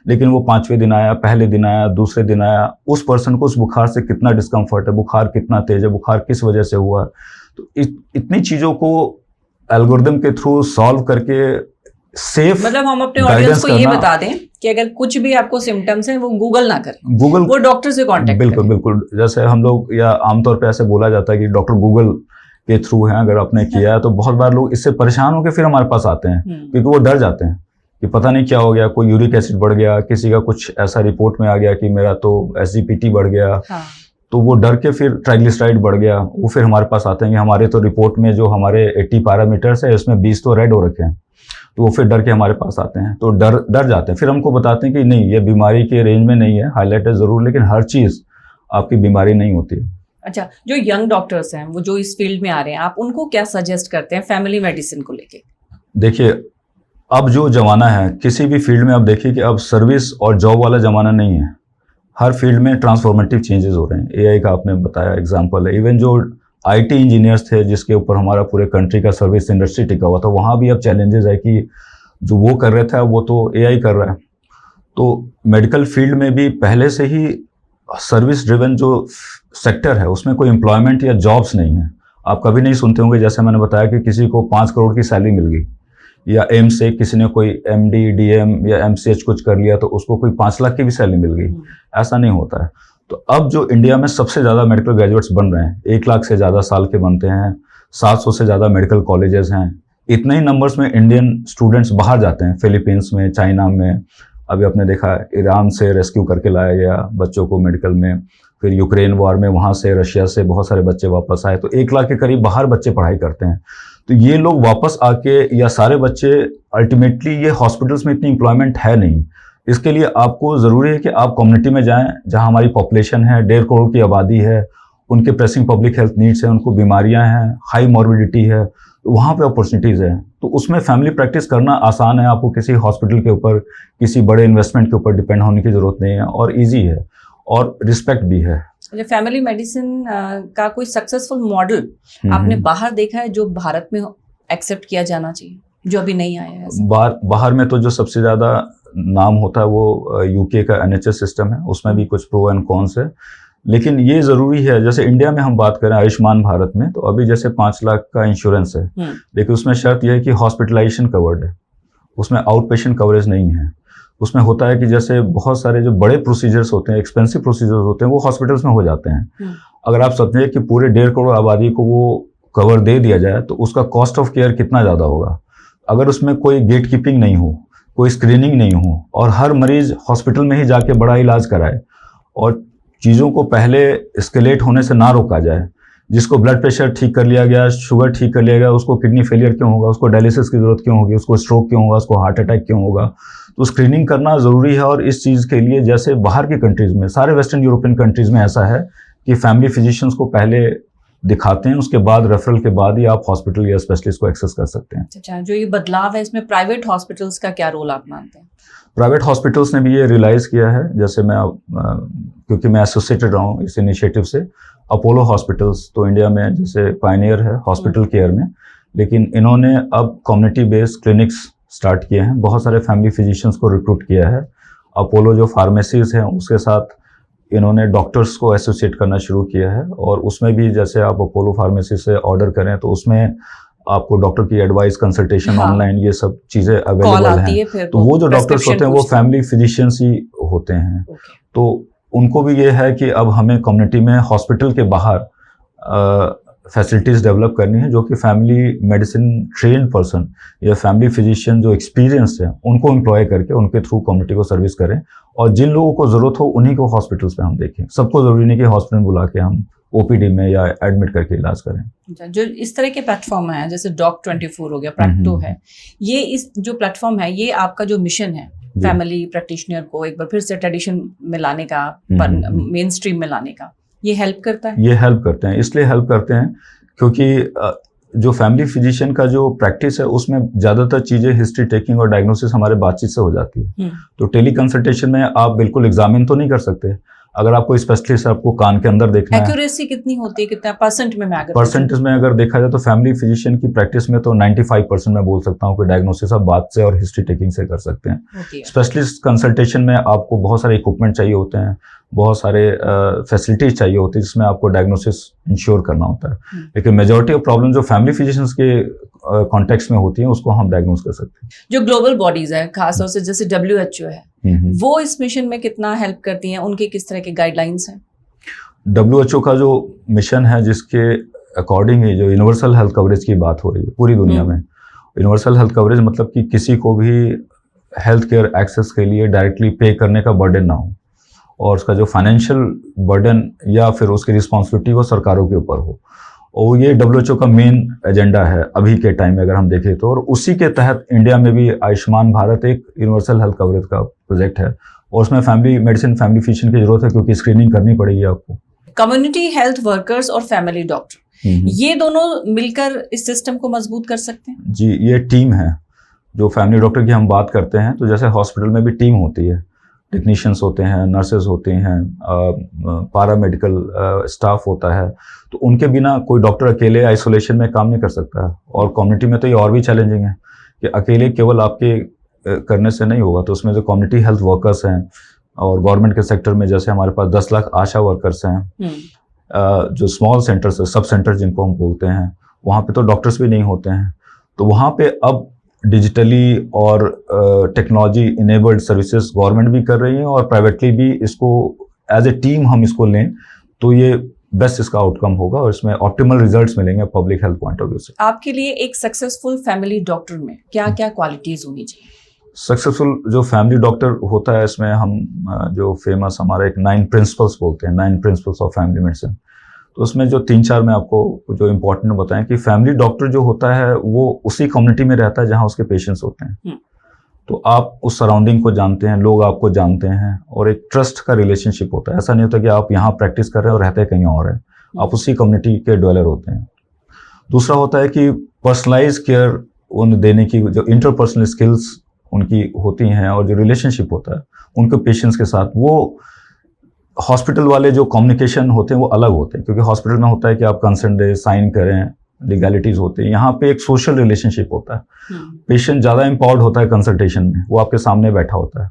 लेकिन वो 5वें दिन आया, पहले दिन आया, दूसरे दिन आया, उस पर्सन को उस बुखार से कितना डिस्कम्फर्ट है, बुखार कितना तेज है, बुखार किस वजह से हुआ है। तो इतनी चीज़ों को एल्गोरिदम के थ्रू सॉल्व करके सेफ, मतलब हम अपने ऑडियंस को ये बता दें कि अगर कुछ भी आपको सिम्टम्स हैं वो गूगल ना करें, गूगल वो डॉक्टर से कांटेक्ट बिल्कुल करें। बिल्कुल, जैसे हम लोग या आमतौर पे ऐसे बोला जाता है कि डॉक्टर गूगल के थ्रू है, अगर आपने किया है तो बहुत बार लोग इससे परेशान होकर फिर हमारे पास आते हैं, क्योंकि वो डर जाते हैं कि पता नहीं क्या हो गया, कोई यूरिक एसिड बढ़ गया, किसी का कुछ ऐसा रिपोर्ट में आ गया कि मेरा तो एसजीपीटी बढ़ गया। हाँ। तो वो डर के फिर ट्राइग्लिसराइड बढ़ गया, वो फिर हमारे पास आते हैं कि हमारे तो रिपोर्ट में जो हमारे 80 पैरामीटर्स है इसमें 20 तो रेड हो रखे हैं। तो वो फिर डर के हमारे पास आते हैं, तो डर जाते हैं। फिर हमको बताते हैं कि नहीं, ये बीमारी के रेंज में नहीं है, हाईलाइट है ज़रूर, लेकिन हर चीज़ आपकी बीमारी नहीं होती है। अच्छा, जो यंग डॉक्टर्स हैं वो जो इस फील्ड में आ रहे हैं, आप उनको क्या सजेस्ट करते हैं फैमिली मेडिसिन को लेके? देखिए, अब जो ज़माना है किसी भी फील्ड में, आप देखिए कि अब सर्विस और जॉब वाला ज़माना नहीं है। हर फील्ड में ट्रांसफॉर्मेटिव चेंजेस हो रहे हैं। एआई का आपने बताया एग्जांपल है, इवन जो आईटी इंजीनियर्स थे जिसके ऊपर हमारा पूरे कंट्री का सर्विस इंडस्ट्री टिका हुआ था, वहाँ भी अब चैलेंजेस है कि जो वो कर रहे थे वो तो एआई कर रहा है। तो मेडिकल फील्ड में भी पहले से ही सर्विस ड्रिवन जो सेक्टर है उसमें कोई एम्प्लॉयमेंट या जॉब्स नहीं है। आप कभी नहीं सुनते होंगे, जैसे मैंने बताया कि किसी को 5 करोड़ की सैलरी मिल गई, या एम से किसी ने कोई एमडी, डीएम या एमसीएच कुछ कर लिया तो उसको कोई 5 लाख की भी सैलरी मिल गई। ऐसा नहीं होता है। तो अब जो इंडिया में सबसे ज़्यादा मेडिकल ग्रेजुएट्स बन रहे हैं, 1 लाख से ज़्यादा साल के बनते हैं, 700 से ज़्यादा मेडिकल कॉलेजेस हैं। इतने ही नंबर्स में इंडियन स्टूडेंट्स बाहर जाते हैं, फिलीपींस में, चाइना में, अभी आपने देखा ईरान से रेस्क्यू करके लाया गया बच्चों को मेडिकल में, फिर यूक्रेन वॉर में वहाँ से, रशिया से बहुत सारे बच्चे वापस आए। तो 1 लाख के करीब बाहर बच्चे पढ़ाई करते हैं। तो ये लोग वापस आके, या सारे बच्चे अल्टीमेटली, ये हॉस्पिटल्स में इतनी एम्प्लॉयमेंट है नहीं। इसके लिए आपको ज़रूरी है कि आप कम्युनिटी में जाएं जहां हमारी पॉपुलेशन है, 1.5 करोड़ की आबादी है, उनके प्रेसिंग पब्लिक हेल्थ नीड्स हैं, उनको बीमारियां हैं, हाई मॉर्बिडिटी है, तो वहाँ पे अपॉर्चुनिटीज़ है। तो उसमें फैमिली प्रैक्टिस करना आसान है, आपको किसी हॉस्पिटल के ऊपर, किसी बड़े इन्वेस्टमेंट के ऊपर डिपेंड होने की ज़रूरत नहीं है, और ईजी है और रिस्पेक्ट भी है। फैमिली मेडिसिन का कोई सक्सेसफुल मॉडल आपने बाहर देखा है जो भारत में एक्सेप्ट किया जाना चाहिए, जो अभी नहीं आया है? बाहर में तो जो सबसे ज़्यादा नाम होता है वो यूके का एनएचएस सिस्टम है, उसमें भी कुछ प्रो एंड कॉन्स है। लेकिन ये ज़रूरी है, जैसे इंडिया में हम बात करें आयुष्मान भारत में, तो अभी जैसे 5 लाख का इंश्योरेंस है, लेकिन उसमें शर्त यह है कि हॉस्पिटलाइजेशन कवर्ड है, उसमें आउट पेशेंट कवरेज नहीं है। उसमें होता है कि जैसे बहुत सारे जो बड़े प्रोसीजर्स होते हैं, एक्सपेंसिव प्रोसीजर्स होते हैं, वो हॉस्पिटल्स में हो जाते हैं। अगर आप समझे कि पूरे 1.5 करोड़ आबादी को वो कवर दे दिया जाए तो उसका कॉस्ट ऑफ केयर कितना ज़्यादा होगा। अगर उसमें कोई गेट कीपिंग नहीं हो, कोई स्क्रीनिंग नहीं हो, और हर मरीज हॉस्पिटल में ही जाके बड़ा इलाज कराए, और चीज़ों को पहले एस्केलेट होने से ना रोका जाए। जिसको ब्लड प्रेशर ठीक कर लिया गया, शुगर ठीक कर लिया गया, उसको किडनी फेलियर क्यों होगा, उसको डायलिसिस की ज़रूरत क्यों होगी, उसको स्ट्रोक क्यों होगा, उसको हार्ट अटैक क्यों होगा। तो स्क्रीनिंग करना ज़रूरी है। और इस चीज़ के लिए जैसे बाहर की कंट्रीज़ में, सारे वेस्टर्न यूरोपियन कंट्रीज़ में ऐसा है कि फैमिली फिजिशियंस को पहले दिखाते हैं, उसके बाद रेफरल के बाद ही आप हॉस्पिटल या स्पेशलिस्ट को एक्सेस कर सकते हैं। अच्छा, जो ये बदलाव है इसमें प्राइवेट हॉस्पिटल्स का क्या रोल आप मानते हैं? प्राइवेट हॉस्पिटल्स ने भी ये रियलाइज़ किया है। जैसे मैं क्योंकि मैं एसोसिएटेड रहा हूँ इस इनिशिएटिव से, अपोलो हॉस्पिटल्स तो इंडिया में जैसे पायनियर है हॉस्पिटल केयर में, लेकिन इन्होंने अब कम्युनिटी बेस्ड क्लिनिक्स स्टार्ट किए हैं, बहुत सारे फैमिली फिजिशियंस को रिक्रूट किया है। अपोलो जो फार्मेसीज हैं उसके साथ इन्होंने डॉक्टर्स को एसोसिएट करना शुरू किया है, और उसमें भी जैसे आप अपोलो फार्मेसी से ऑर्डर करें तो उसमें आपको डॉक्टर की एडवाइस, कंसल्टेशन ऑनलाइन, ये सब चीज़ें अवेलेबल हैं। तो वो जो डॉक्टर्स होते हैं वो फैमिली फिजिशियंस ही होते हैं। तो उनको भी ये है कि अब हमें कम्युनिटी में हॉस्पिटल के बाहर फैसिलिटीज़ डेवलप करनी है, जो कि फैमिली मेडिसिन ट्रेन्ड पर्सन या फैमिली फिजिशियन जो एक्सपीरियंस है उनको एम्प्लॉय करके उनके थ्रू कम्युनिटी को सर्विस करें, और जिन लोगों को ज़रूरत हो उन्हीं को हॉस्पिटल्स में हम देखें। सबको ज़रूरी नहीं कि हॉस्पिटल बुला के हम ओपीडी में या एडमिट करके इलाज करें। जो इस तरह के प्लेटफॉर्म है जैसे डॉक24 हो गया, प्रैक्टो है, ये इस जो प्लेटफॉर्म है ये आपका जो मिशन है फैमिली प्रैक्टिशनर को एक बार फिर से ट्रेडिशन में लाने का, मेन स्ट्रीम में लाने का, ये हेल्प करता है? ये हेल्प करते हैं, इसलिए हेल्प करते हैं क्योंकि जो फैमिली फिजिशियन का जो प्रैक्टिस है उसमें ज़्यादातर चीज़ें हिस्ट्री टेकिंग और डायग्नोसिस हमारे बातचीत से हो जाती है। तो टेली कंसल्टेशन में आप बिल्कुल एग्जामिन तो नहीं कर सकते। अगर आपको स्पेशलिस्ट आपको कान के अंदर देखना है, एक्यूरेसी कितनी होती है, कितना परसेंट में मैं परसेंटेज में अगर देखा जाए तो फैमिली फिजिशियन की प्रैक्टिस में तो 95% मैं बोल सकता हूँ कि डायग्नोसिस आप बात से और हिस्ट्री टेकिंग से कर सकते हैं। स्पेशलिस्ट कंसल्टेशन में आपको बहुत सारे इक्विपमेंट चाहिए होते हैं, बहुत सारे फैसिलिटीज चाहिए होती है जिसमें आपको डायग्नोसिस इंश्योर करना होता है। लेकिन मेजॉरिटी ऑफ प्रॉब्लम जो फैमिली फिजिशियंस के कॉन्टेक्स्ट में होती है उसको हम डायग्नोस कर सकते हैं। जो ग्लोबल बॉडीज है खासतौर से जैसे WHO है, वो इस मिशन में कितना हेल्प करती हैं, उनके किस तरह के गाइडलाइंस हैं? WHO का जो मिशन है जिसके अकॉर्डिंग ही जो यूनिवर्सल हेल्थ कवरेज की बात हो रही है पूरी दुनिया में। यूनिवर्सल हेल्थ कवरेज मतलब कि किसी को भी हेल्थ केयर एक्सेस के लिए डायरेक्टली पे करने का बर्डन ना हो, और उसका जो फाइनेंशियल बर्डन या फिर उसकी रिस्पॉन्सिबिलिटी वो सरकारों के ऊपर हो। और ये WHO का मेन एजेंडा है अभी के टाइम में अगर हम देखें तो। और उसी के तहत इंडिया में भी आयुष्मान भारत एक यूनिवर्सल हेल्थ कवरेज का प्रोजेक्ट है, और उसमें फैमिली मेडिसिन, फैमिली फिजिशियन की जरूरत है क्योंकि स्क्रीनिंग करनी पड़ेगी आपको। कम्युनिटी हेल्थ वर्कर्स और फैमिली डॉक्टर, ये दोनों मिलकर इस सिस्टम को मजबूत कर सकते हैं? जी, ये टीम है। जो फैमिली डॉक्टर की हम बात करते हैं तो जैसे हॉस्पिटल में भी टीम होती है, टेक्नीशियंस होते हैं, नर्सेज होते हैं, पैरामेडिकल स्टाफ होता है, तो उनके बिना कोई डॉक्टर अकेले आइसोलेशन में काम नहीं कर सकता। और कम्युनिटी में तो ये और भी चैलेंजिंग है कि अकेले केवल आपके करने से नहीं होगा। तो उसमें जो कम्युनिटी हेल्थ वर्कर्स हैं, और गवर्नमेंट के सेक्टर में जैसे हमारे पास 10 लाख आशा वर्कर्स हैं, जो स्मॉल सेंटर्स, सब सेंटर जिनको हम बोलते हैं, वहाँ पे तो डॉक्टर्स भी नहीं होते हैं। तो वहाँ पे अब डिजिटली और टेक्नोलॉजी इनेबल्ड सर्विसेज गवर्नमेंट भी कर रही है, और प्राइवेटली भी इसको एज ए टीम हम इसको लें तो ये बेस्ट इसका आउटकम होगा, और इसमें ऑप्टिमल रिजल्ट्स मिलेंगे public health point of view से। आपके लिए एक सक्सेसफुल फैमिली डॉक्टर में क्या क्या क्वालिटीज होनी चाहिए? सक्सेसफुल जो फैमिली डॉक्टर होता है, इसमें हम जो फेमस हमारा एक 9 प्रिंसिपल्स बोलते हैं, 9 प्रिंसिपल्स ऑफ फैमिली मेडिसिन। तो उसमें जो 3-4 मैं आपको जो इम्पोर्टेंट बताएं कि फैमिली डॉक्टर जो होता है वो उसी कम्युनिटी में रहता है जहाँ उसके पेशेंट्स होते हैं। तो आप उस सराउंडिंग को जानते हैं, लोग आपको जानते हैं, और एक ट्रस्ट का रिलेशनशिप होता है। ऐसा नहीं होता कि आप यहाँ प्रैक्टिस कर रहे हैं और रहते कहीं और है, आप उसी कम्युनिटी के ड्वेलर होते हैं। दूसरा होता है कि पर्सनलाइज केयर उन देने की जो इंटरपर्सनल स्किल्स उनकी होती हैं, और जो रिलेशनशिप होता है उनके पेशेंट्स के साथ, वो हॉस्पिटल वाले जो कम्युनिकेशन होते हैं वो अलग होते हैं। क्योंकि हॉस्पिटल में होता है कि आप कंसेंट दें, साइन करें, लीगैलिटीज होती है। यहाँ पे एक सोशल रिलेशनशिप होता है। पेशेंट ज़्यादा एम्पावर्ड होता है कंसल्टेशन में, वो आपके सामने बैठा होता है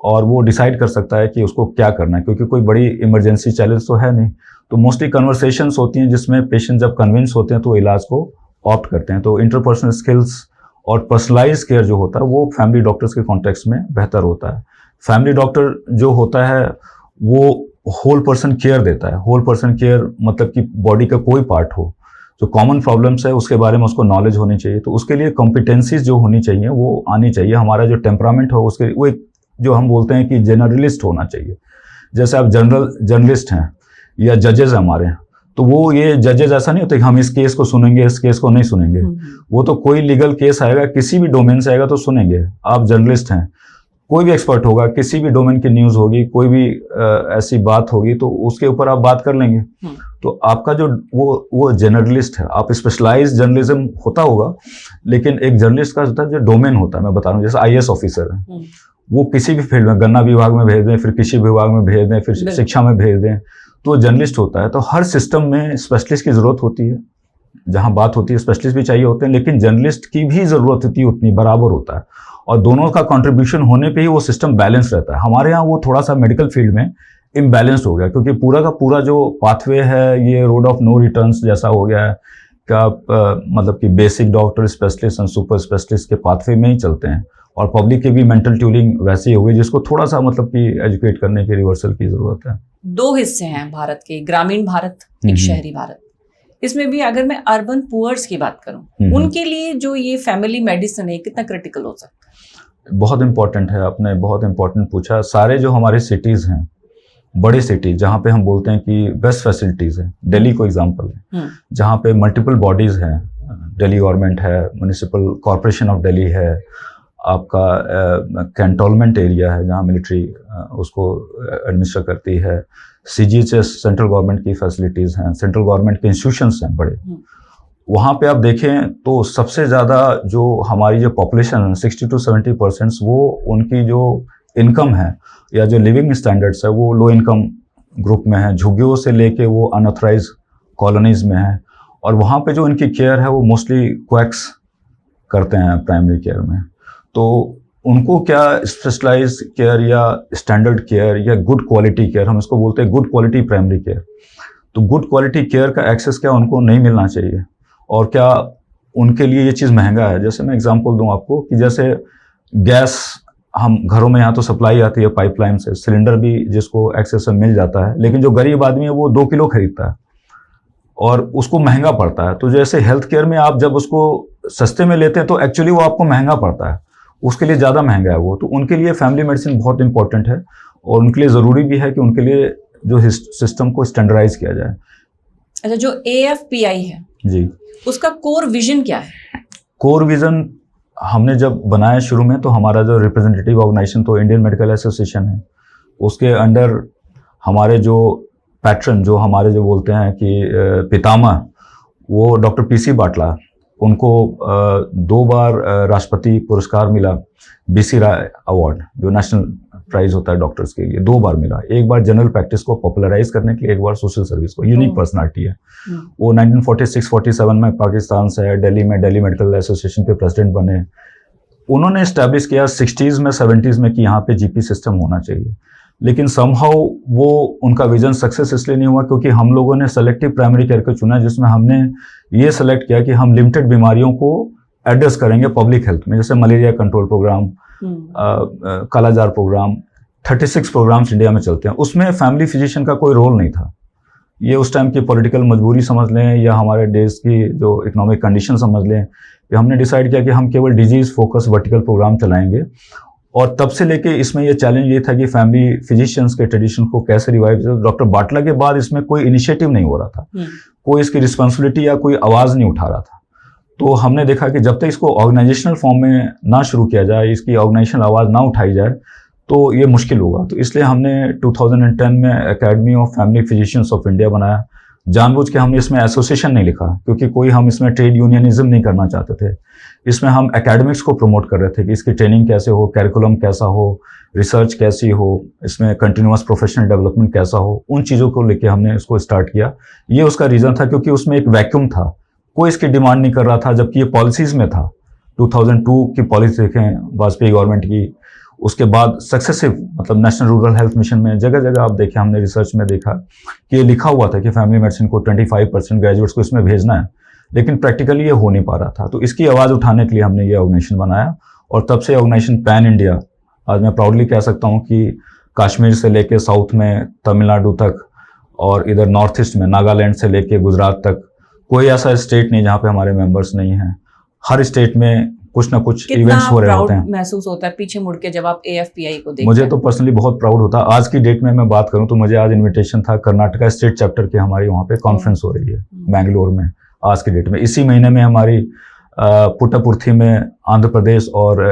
और वो डिसाइड कर सकता है कि उसको क्या करना है, क्योंकि कोई बड़ी इमरजेंसी चैलेंज तो है नहीं। तो मोस्टली कन्वर्सेशंस होती हैं जिसमें पेशेंट जब कन्विंस होते हैं तो वो इलाज को ऑप्ट करते हैं। तो इंटरपर्सनल स्किल्स और पर्सनलाइज केयर जो होता है वो फैमिली डॉक्टर्स के कॉन्टेक्स्ट में बेहतर होता है। फैमिली डॉक्टर जो होता है वो होल पर्सन केयर देता है। होल पर्सन केयर मतलब कि बॉडी का कोई पार्ट हो, जो कॉमन प्रॉब्लम्स है उसके बारे में उसको नॉलेज होनी चाहिए। तो उसके लिए कॉम्पिटेंसीज जो होनी चाहिए वो आनी चाहिए। हमारा जो टेम्परामेंट हो उसके वो एक जो हम बोलते हैं कि जनरलिस्ट होना चाहिए। जैसे आप जर्नलिस्ट हैं या जजेस हमारे, तो वो ये जजेस ऐसा नहीं होता कि हम इस केस को सुनेंगे, इस केस को नहीं सुनेंगे। वो तो कोई लीगल केस आएगा, किसी भी डोमेन से आएगा तो सुनेंगे। आप जर्नलिस्ट हैं, कोई भी एक्सपर्ट होगा, किसी भी डोमेन की न्यूज़ होगी, कोई भी ऐसी बात होगी तो उसके ऊपर आप बात कर लेंगे। तो आपका जो वो जर्नलिस्ट है, आप स्पेशलाइज जर्नलिज्म होता होगा, लेकिन एक जर्नलिस्ट का होता है जो डोमेन होता है। मैं बता रहा हूँ, जैसे IAS ऑफिसर है, वो किसी भी फील्ड में, गन्ना विभाग में भेज दें, फिर कृषि विभाग में भेज दें, फिर शिक्षा में भेज दें, तो जर्नलिस्ट होता है। तो हर सिस्टम में स्पेशलिस्ट की जरूरत होती है। जहाँ बात होती है स्पेशलिस्ट भी चाहिए होते हैं, लेकिन जर्नलिस्ट की भी जरूरत होती है, उतनी बराबर होता है। और दोनों का कंट्रीब्यूशन होने पे ही वो सिस्टम बैलेंस रहता है। हमारे यहाँ वो थोड़ा सा मेडिकल फील्ड में इम्बैलेंस्ड हो गया, क्योंकि पूरा का पूरा जो पाथवे है ये रोड ऑफ नो रिटर्न्स जैसा हो गया है कि आप मतलब कि basic doctor, specialist and super specialist के पाथवे में ही चलते हैं, और पब्लिक की भी मेंटल ट्यूनिंग वैसी हो गई जिसको थोड़ा सा मतलब कि एजुकेट करने की, रिवर्सल की ज़रूरत है। दो हिस्से हैं भारत के, ग्रामीण भारत, एक शहरी भारत। इसमें भी अगर मैं अर्बन पुअर्स की बात करूं, उनके लिए जो ये फैमिली मेडिसिन है कितना क्रिटिकल हो सकता है? बहुत इंपॉर्टेंट है, आपने बहुत इंपॉर्टेंट पूछा। सारे जो हमारे सिटीज़ हैं, बड़ी सिटी जहाँ पे हम बोलते हैं कि बेस्ट फैसिलिटीज़ है, दिल्ली को एग्जांपल है, जहाँ पे मल्टीपल बॉडीज़ हैं, दिल्ली गवर्नमेंट है, म्यूनिसिपल कॉरपोरेशन ऑफ दिल्ली है, आपका कैंटोनमेंट एरिया है जहाँ मिलिट्री उसको एडमिनिस्टर करती है, CGHS सेंट्रल गवर्नमेंट की फैसिलिटीज़ हैं, सेंट्रल गवर्नमेंट के इंस्टीट्यूशंस हैं बड़े। वहाँ पे आप देखें तो सबसे ज़्यादा जो हमारी जो पॉपुलेशन है 60 to 70%, वो उनकी जो इनकम है या जो लिविंग स्टैंडर्ड्स है वो लो इनकम ग्रुप में है, झुग्गियों से लेके वो अनऑथराइज कॉलोनीज में है, और वहाँ पे जो इनकी केयर है वो मोस्टली क्वैक्स करते हैं प्राइमरी केयर में। तो उनको क्या स्पेशलाइज केयर या स्टैंडर्ड केयर या गुड क्वालिटी केयर, हम इसको बोलते हैं गुड क्वालिटी प्राइमरी केयर, तो गुड क्वालिटी केयर का एक्सेस क्या उनको नहीं मिलना चाहिए, और क्या उनके लिए ये चीज़ महंगा है। जैसे मैं एग्जांपल दूं आपको कि जैसे गैस हम घरों में यहाँ तो सप्लाई आती है पाइपलाइन से, सिलेंडर भी जिसको एक्सेस में मिल जाता है, लेकिन जो गरीब आदमी है वो 2 किलो खरीदता है और उसको महंगा पड़ता है। तो जैसे हेल्थ केयर में आप जब उसको सस्ते में लेते हैं तो एक्चुअली वो आपको महंगा पड़ता है, उसके लिए ज़्यादा महंगा है वो। तो उनके लिए फैमिली मेडिसिन बहुत इंपॉर्टेंट है, और उनके लिए ज़रूरी भी है कि उनके लिए जो सिस्टम को स्टैंडर्डाइज किया जाए। अच्छा, जो AFPI है जी, उसका कोर विजन क्या है? कोर विजन हमने जब बनाया शुरू में, तो हमारा जो रिप्रेजेंटेटिव ऑर्गेनाइजेशन तो इंडियन मेडिकल एसोसिएशन है, उसके अंडर हमारे जो पैट्रन, जो हमारे जो बोलते हैं कि पितामह, वो डॉक्टर PC बाटला, उनको 2 बार राष्ट्रपति पुरस्कार मिला, BC राय अवार्ड जो नेशनल प्राइज होता है डॉक्टर्स के लिए, 2 बार मिला। एक बार जनरल प्रैक्टिस को पॉपुलराइज करने के लिए, एक बार सोशल सर्विस को। यूनिक पर्सनालिटी है वो। 1946-47 में पाकिस्तान से है, दिल्ली में दिल्ली मेडिकल एसोसिएशन के प्रेसिडेंट बने। उन्होंने इस्टेब्लिश किया 60s में 70s में कि यहाँ पे GP सिस्टम होना चाहिए, लेकिन समहाउ वो उनका विजन सक्सेस इसलिए नहीं हुआ क्योंकि हम लोगों ने सेलेक्टिव प्राइमरी केयर को चुना, जिसमें हमने ये सेलेक्ट किया कि हम लिमिटेड बीमारियों को एड्रेस करेंगे पब्लिक हेल्थ में, जैसे मलेरिया कंट्रोल प्रोग्राम, कालाजार प्रोग्राम, 36 प्रोग्राम्स इंडिया में चलते हैं। उसमें फैमिली फिजिशियन का कोई रोल नहीं था। ये उस टाइम की पॉलिटिकल मजबूरी समझ लें या हमारे देश की जो इकोनॉमिक कंडीशन समझ लें, कि हमने डिसाइड किया कि हम केवल डिजीज फोकस वर्टिकल प्रोग्राम चलाएंगे। और तब से लेके इसमें ये चैलेंज ये था कि फैमिली फिजिशियंस के ट्रेडिशन को कैसे रिवाइव। डॉक्टर बाटला के बाद इसमें कोई इनिशिएटिव नहीं हो रहा था, कोई इसकी रिस्पॉन्सिबिलिटी या कोई आवाज़ नहीं उठा रहा था। तो हमने देखा कि जब तक इसको ऑर्गेनाइजेशनल फॉर्म में ना शुरू किया जाए, इसकी ऑर्गेनाइजेशनल आवाज़ ना उठाई जाए, तो ये मुश्किल होगा। तो इसलिए हमने 2010 में academy of family physicians of India बनाया। जानबूझ के हमने इसमें एसोसिएशन नहीं लिखा, क्योंकि कोई हम इसमें ट्रेड यूनियनिज्म नहीं करना चाहते थे। इसमें हम एकेडमिक्स को प्रमोट कर रहे थे कि इसकी ट्रेनिंग कैसे हो, कैरिकुलम कैसा हो, रिसर्च कैसी हो, इसमें कंटिन्यूअस प्रोफेशनल डेवलपमेंट कैसा हो, उन चीज़ों को लेके हमने इसको स्टार्ट किया। ये उसका रीज़न था क्योंकि उसमें एक वैक्यूम था, कोई इसकी डिमांड नहीं कर रहा था, जबकि ये पॉलिसीज़ में था। 2002 की पॉलिसी देखें वाजपेयी गवर्नमेंट की, उसके बाद सक्सेसिव मतलब नेशनल रूरल हेल्थ मिशन में जगह जगह आप देखें, हमने रिसर्च में देखा कि ये लिखा हुआ था कि फैमिली मेडिसिन को 25% ग्रेजुएट्स को इसमें भेजना है, लेकिन प्रैक्टिकली ये हो नहीं पा रहा था। तो इसकी आवाज़ उठाने के लिए हमने ये ऑर्गेनाइजेशन बनाया, और तब से ऑर्गेनाइजेशन पैन इंडिया, आज मैं प्राउडली कह सकता हूँ कि कश्मीर से लेके साउथ में तमिलनाडु तक, और इधर नॉर्थ ईस्ट में नागालैंड से लेके गुजरात तक, कोई ऐसा स्टेट नहीं जहाँ पे हमारे मेंबर्स नहीं हैं। हर स्टेट में कुछ ना कुछ इवेंट्स हो रहे होते हैं। महसूस होता है पीछे मुड़ के जब आप AFPI को देखते हैं? मुझे तो पर्सनली बहुत प्राउड होता है। आज की डेट में मैं बात करूं तो मुझे आज इनविटेशन था, कर्नाटका स्टेट चैप्टर की हमारी वहाँ पे कॉन्फ्रेंस हो रही है बेंगलोर में आज की डेट में। इसी महीने में हमारी पुट्टापुर्थी में आंध्र प्रदेश और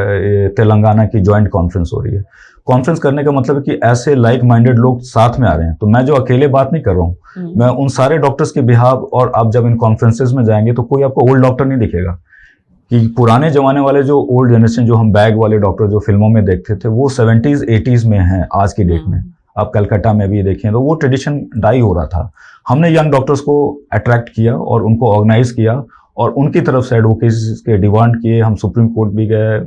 तेलंगाना की ज्वाइंट कॉन्फ्रेंस हो रही है। कॉन्फ्रेंस करने का मतलब है कि ऐसे लाइक माइंडेड लोग साथ में आ रहे हैं। तो मैं जो अकेले बात नहीं कर रहा हूँ, मैं उन सारे डॉक्टर्स के बिहाफ, और आप जब इन कॉन्फ्रेंसेज में जाएंगे तो कोई आपको ओल्ड डॉक्टर नहीं दिखेगा। कि पुराने जमाने वाले जो ओल्ड जनरेशन, जो हम बैग वाले डॉक्टर जो फिल्मों में देखते थे, वो 70s 80s में हैं आज की डेट में। आप कलकत्ता में भी देखें तो वो ट्रेडिशन डाई हो रहा था। हमने यंग डॉक्टर्स को अट्रैक्ट किया और उनको ऑर्गेनाइज किया, और उनकी तरफ से एडवोकेसी के डिमांड किए। हम सुप्रीम कोर्ट भी गए,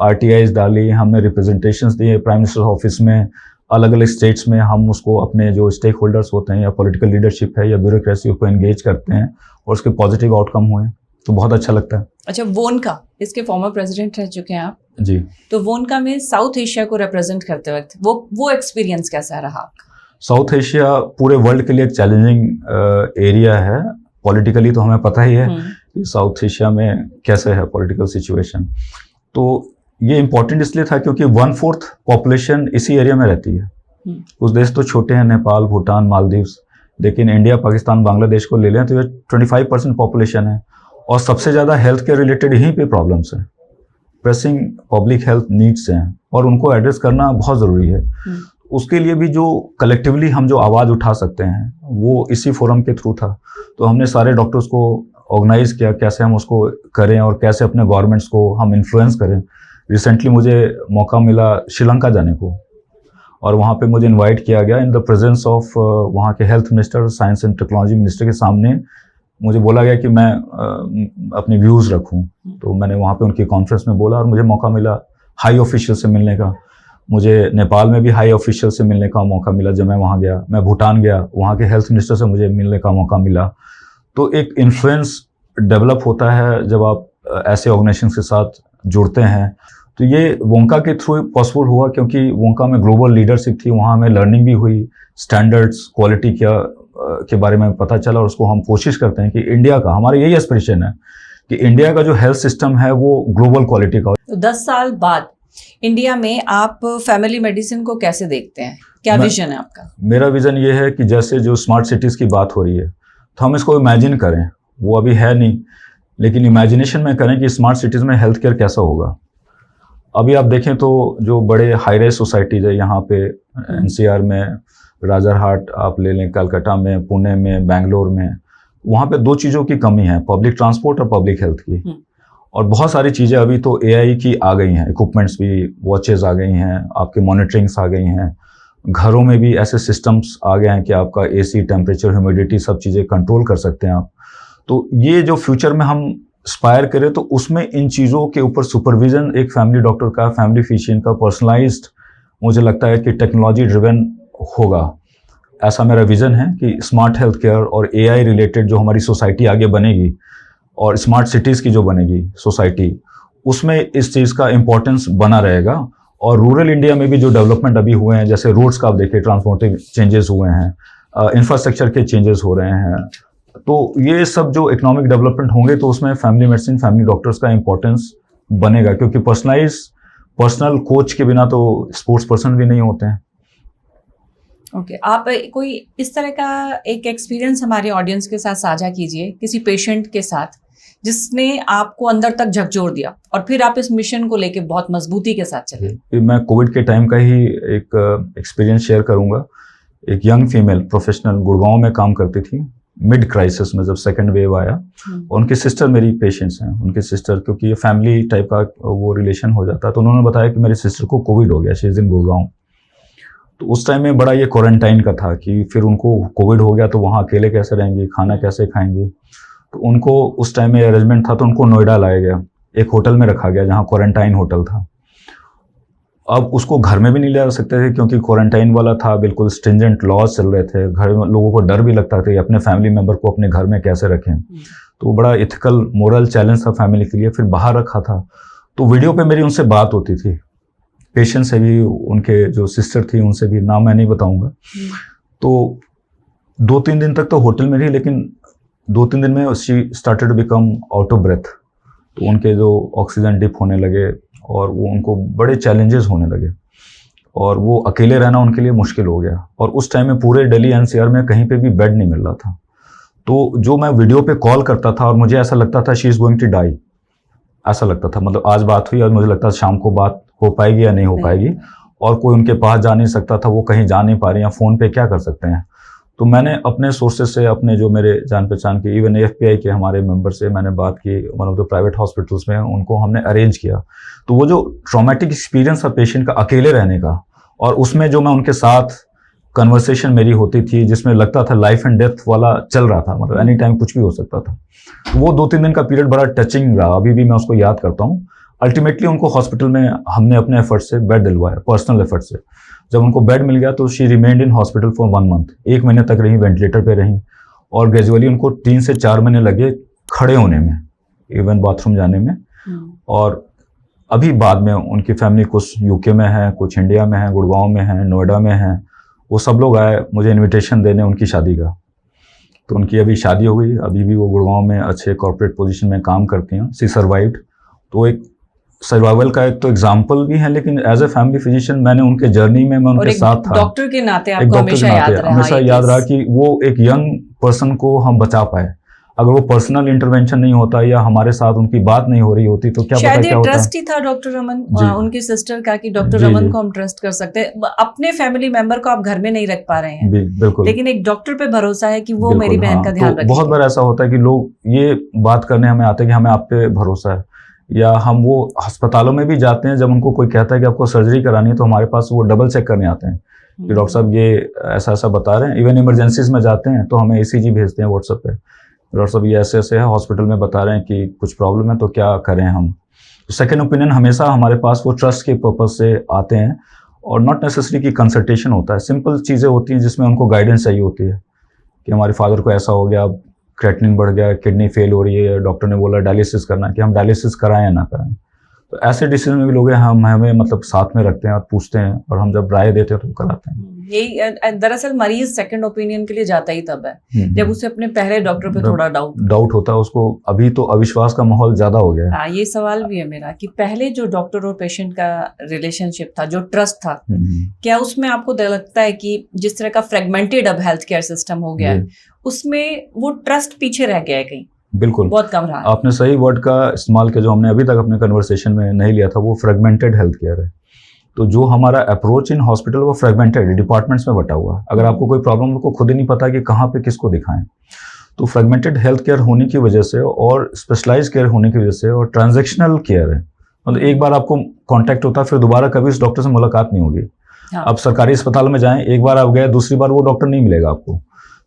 RTIs डाली, हमने रिप्रेजेंटेशंस दिए प्राइम मिनिस्टर ऑफिस में, अलग अलग स्टेट्स में हम उसको अपने जो स्टेक होल्डर्स होते हैं या पॉलिटिकल लीडरशिप है या ब्यूरोक्रेसी को एंगेज करते हैं और उसके पॉजिटिव आउटकम हुए तो बहुत अच्छा लगता है। अच्छा, वोनका इसके फॉर्मर प्रेसिडेंट रह चुके हैं आप जी। तो वोनका में साउथ एशिया को रिप्रेजेंट करते वक्त वो एक्सपीरियंस कैसा रहा आपका? साउथ एशिया पूरे वर्ल्ड के लिए एक चैलेंजिंग एरिया है। पॉलिटिकली तो हमें पता ही है कि साउथ एशिया में कैसे है पॉलिटिकल सिचुएशन। तो ये इम्पोर्टेंट इसलिए था क्योंकि 1/4 पॉपुलेशन इसी एरिया में रहती है। कुछ देश तो छोटे हैं, नेपाल, भूटान, मालदीव्स, लेकिन इंडिया, पाकिस्तान, बांग्लादेश को ले लें तो ये 25% पॉपुलेशन है और सबसे ज़्यादा हेल्थ केयर रिलेटेड यहीं पे प्रॉब्लम्स हैं, प्रेसिंग पब्लिक हेल्थ नीड्स हैं और उनको एड्रेस करना बहुत ज़रूरी है। उसके लिए भी जो कलेक्टिवली हम जो आवाज़ उठा सकते हैं वो इसी फोरम के थ्रू था। तो हमने सारे डॉक्टर्स को ऑर्गेनाइज किया कैसे हम उसको करें और कैसे अपने गवर्नमेंट्स को हम इन्फ्लुएंस करें। रिसेंटली मुझे मौका मिला श्रीलंका जाने को और वहाँ पे मुझे इनवाइट किया गया इन द प्रेजेंस ऑफ वहाँ के health minister, science and technology minister के सामने मुझे बोला गया कि मैं अपने व्यूज़ रखूं। तो मैंने वहाँ पे उनकी कॉन्फ्रेंस में बोला और मुझे मौका मिला हाई ऑफिशियल से मिलने का। मुझे नेपाल में भी हाई ऑफिशियल से मिलने का मौका मिला जब मैं वहाँ गया। मैं भूटान गया, वहाँ के हेल्थ मिनिस्टर से मुझे मिलने का मौका मिला। तो एक इन्फ्लुएंस डेवलप होता है जब आप ऐसे ऑर्गेनाइजेशन के साथ जुड़ते हैं। तो ये वोंका के थ्रू पॉसिबल हुआ क्योंकि वोंका में ग्लोबल लीडरशिप थी, वहाँ में लर्निंग भी हुई, स्टैंडर्ड्स, क्वालिटी क्या के बारे में पता चला और उसको हम कोशिश करते हैं कि इंडिया का, हमारा यही एस्पिरेशन है कि इंडिया का जो हेल्थ सिस्टम है वो ग्लोबल क्वालिटी का। तो 10 साल बाद इंडिया में आप फैमिली मेडिसिन को कैसे देखते हैं? क्या विजन है आपका? मेरा विजन ये है कि जैसे जो स्मार्ट सिटीज़ की बात हो रही है तो हम इसको इमेजिन करें, वो अभी है नहीं, लेकिन इमेजिनेशन में करें कि स्मार्ट सिटीज़ में हेल्थ केयर कैसा होगा। अभी आप देखें तो जो बड़े हाई राइज सोसाइटीज़ है यहाँ पे एनसीआर में, राजरहाट आप ले लें, कलकत्ता में, पुणे में, बेंगलोर में, वहाँ पे 2 चीज़ों की कमी है, पब्लिक ट्रांसपोर्ट और पब्लिक हेल्थ की। और बहुत सारी चीज़ें अभी तो एआई की आ गई हैं, इक्विपमेंट्स भी, वॉचेस आ गई हैं, आपके मॉनिटरिंग्स आ गई हैं, घरों में भी ऐसे सिस्टम्स आ गए हैं कि आपका एसी, टेम्परेचर, ह्यूमिडिटी सब चीज़ें कंट्रोल कर सकते हैं आप। तो ये जो फ्यूचर में हम एस्पायर करें तो उसमें इन चीज़ों के ऊपर सुपरविजन एक फैमिली डॉक्टर का, फैमिली फिजिशियन का पर्सनलाइज्ड मुझे लगता है कि टेक्नोलॉजी ड्रिवन होगा। ऐसा मेरा विज़न है कि स्मार्ट हेल्थ केयर और एआई रिलेटेड जो हमारी सोसाइटी आगे बनेगी और स्मार्ट सिटीज़ की जो बनेगी सोसाइटी, उसमें इस चीज़ का इम्पोर्टेंस बना रहेगा। और रूरल इंडिया में भी जो डेवलपमेंट अभी हुए हैं, जैसे रोड्स का आप देखिए, ट्रांसपोर्टिंग चेंजेस हुए हैं, इंफ्रास्ट्रक्चर के चेंजेस हो रहे हैं, तो ये सब जो इकोनॉमिक डेवलपमेंट होंगे तो उसमें फैमिली मेडिसिन, फैमिली डॉक्टर्स का इंपॉर्टेंस बनेगा, क्योंकि पर्सनल कोच के बिना तो स्पोर्ट्स पर्सन भी नहीं होते हैं। ओके, आप कोई इस तरह का एक एक्सपीरियंस हमारे ऑडियंस के साथ साझा कीजिए, किसी पेशेंट के साथ जिसने आपको अंदर तक झकझोर दिया और फिर आप इस मिशन को लेके बहुत मजबूती के साथ चले। मैं कोविड के टाइम का ही एक एक्सपीरियंस शेयर करूंगा। एक यंग फीमेल प्रोफेशनल गुड़गांव में काम करती थी, मिड क्राइसिस में जब सेकंड वेव आया, और उनकी सिस्टर मेरी पेशेंट्स हैं, उनके सिस्टर, क्योंकि ये फैमिली टाइप का वो रिलेशन हो जाता है, तो उन्होंने बताया कि मेरी सिस्टर को कोविड हो गया, शी इज इन गुड़गांव। तो उस टाइम में बड़ा ये क्वारंटाइन का था कि फिर उनको कोविड हो गया तो वहाँ अकेले कैसे रहेंगी, खाना कैसे खाएंगी। तो उनको उस टाइम में अरेंजमेंट था तो उनको नोएडा लाया गया, एक होटल में रखा गया जहाँ क्वारंटाइन होटल था। अब उसको घर में भी नहीं ले जा सकते थे क्योंकि क्वारंटाइन वाला था, बिल्कुल स्ट्रिंजेंट लॉज चल रहे थे। घर में लोगों को डर भी लगता था कि अपने फैमिली मेंबर को अपने घर में कैसे रखें। तो बड़ा इथिकल मोरल चैलेंज था फैमिली के लिए। फिर बाहर रखा था तो वीडियो पे मेरी उनसे बात होती थी, पेशेंट से भी, उनके जो सिस्टर थी उनसे भी, नाम मैं नहीं बताऊंगा। तो 2-3 दिन तक तो होटल में रही, लेकिन 2-3 दिन में she started to become out of breath. तो उनके जो ऑक्सीजन डिप होने लगे और वो उनको बड़े चैलेंजेस होने लगे और वो अकेले रहना उनके लिए मुश्किल हो गया। और उस टाइम में पूरे दिल्ली एनसीआर में कहीं पे भी बेड नहीं मिल रहा था। तो जो मैं वीडियो पे कॉल करता था और मुझे ऐसा लगता था she is going to die, ऐसा लगता था। मतलब आज बात हुई और मुझे लगता था शाम को बात हो पाएगी या नहीं हो पाएगी, और कोई उनके पास जा नहीं सकता था, वो कहीं जा नहीं पा रही हैं, फ़ोन पे क्या कर सकते हैं। तो मैंने अपने सोर्सेज से, अपने जो मेरे जान पहचान के, इवन एफपीआई के हमारे मेंबर से मैंने बात की, one of the private hospitals में, उनको हमने अरेंज किया। तो वो जो ट्रॉमेटिक एक्सपीरियंस था पेशेंट का अकेले रहने का, और उसमें जो मैं उनके साथ कन्वर्सेशन मेरी होती थी जिसमें लगता था लाइफ एंड डेथ वाला चल रहा था, मतलब एनी टाइम कुछ भी हो सकता था। तो वो 2-3 दिन का पीरियड बड़ा टचिंग रहा, अभी भी मैं उसको याद करता हूँ। अल्टीमेटली उनको हॉस्पिटल में हमने अपने एफर्ट से बेड दिलवाया, पर्सनल एफर्ट से। जब उनको बेड मिल गया तो she remained in hospital for 1 month, 1 महीने तक रही, वेंटिलेटर पे रही, और ग्रेजुअली उनको 3 से 4 महीने लगे खड़े होने में, इवन बाथरूम जाने में। और अभी बाद में उनकी फैमिली कुछ यूके में है, कुछ इंडिया में है, गुड़गांव में है, नोएडा में है, वो सब लोग आए मुझे इनविटेशन देने उनकी शादी का। तो उनकी अभी शादी हो गई, अभी भी वो गुड़गांव में अच्छे कॉर्पोरेट पोजीशन में काम करती हैं, सी सर्वाइव्ड। तो एक सर्वाइवल का एक तो एग्जाम्पल भी है, लेकिन एज ए फैमिली फिजिशियन मैंने उनके जर्नी में, मैं उनके साथ था। डॉक्टर के नाते आपको हमेशा याद रहा कि वो एक यंग पर्सन को हम बचा पाए। अगर वो पर्सनल इंटरवेंशन नहीं होता या हमारे साथ उनकी बात नहीं हो रही होती तो क्या पता क्या होता। ट्रस्ट ही था डॉक्टर रमन, उनकी सिस्टर का, कि डॉक्टर रमन को हम ट्रस्ट कर सकते हैं। अपने फैमिली मेंबर को आप घर में नहीं रख पा रहे हैं, बिल्कुल, लेकिन एक डॉक्टर पे भरोसा है कि वो मेरी बहन का ध्यान रखेगा। बहुत बार ऐसा होता है कि लोग ये बात करने हमें आते हैं कि हमें आप पे भरोसा है, या हम वो अस्पतालों में भी जाते हैं, जब उनको कोई कहता है कि आपको सर्जरी करानी है तो हमारे पास वो डबल चेक करने आते हैं कि डॉक्टर साहब ये ऐसा ऐसा बता रहे हैं। इवन इमरजेंसीज में जाते हैं तो हमें ECG भेजते हैं व्हाट्सएप पे, डॉक्टर साहब ये ऐसे ऐसे है, हॉस्पिटल में बता रहे हैं कि कुछ प्रॉब्लम है तो क्या करें हम। सेकेंड ओपिनियन हमेशा हमारे पास वो ट्रस्ट के पर्पज से आते हैं, और नॉट नेसेसरी कि कंसल्टेशन होता है, सिंपल चीज़ें होती हैं जिसमें उनको गाइडेंस चाहिए होती है कि हमारे फादर को ऐसा हो गया, क्रेटिनिन बढ़ गया, किडनी फेल हो रही है, डॉक्टर ने बोला डायलिसिस करना है, कि हम डायलिसिस कराएं या ना कराएं। तो ऐसे डिसीजन में भी लोग हम हमें मतलब साथ में रखते हैं और पूछते हैं, और हम जब राय देते हैं तो कराते हैं। यही दरअसल मरीज सेकंड ओपिनियन के लिए जाता ही तब है जब उसे अपने पहले डॉक्टर पे थोड़ा डाउट होता है उसको। अभी तो अविश्वास का माहौल ज्यादा हो गया है। ये सवाल भी है मेरा कि पहले जो डॉक्टर और पेशेंट का रिलेशनशिप था, जो ट्रस्ट था, क्या उसमें आपको लगता है कि जिस तरह का फ्रेगमेंटेड अब हेल्थ केयर सिस्टम हो गया है, उसमें वो ट्रस्ट पीछे रह गया है कहीं? बिल्कुल, बहुत कम रहा। आपने सही वर्ड का इस्तेमाल किया, जो हमने अभी तक अपने कन्वर्सेशन में नहीं लिया था, वो फ्रेगमेंटेड हेल्थ केयर है। तो जो हमारा अप्रोच इन हॉस्पिटल वो फ्रेगमेंटेड डिपार्टमेंट्स में बटा हुआ है। अगर आपको कोई प्रॉब्लम को खुद ही नहीं पता कि कहाँ पे किसको दिखाएं, तो फ्रेगमेंटेड हेल्थ केयर होने की वजह से और स्पेशलाइज केयर होने की वजह से, और ट्रांजैक्शनल केयर है, मतलब एक बार आपको कांटेक्ट होता है फिर दोबारा कभी उस डॉक्टर से मुलाकात नहीं होगी। अब सरकारी अस्पताल में जाएं, एक बार आप गए, दूसरी बार वो डॉक्टर नहीं मिलेगा आपको,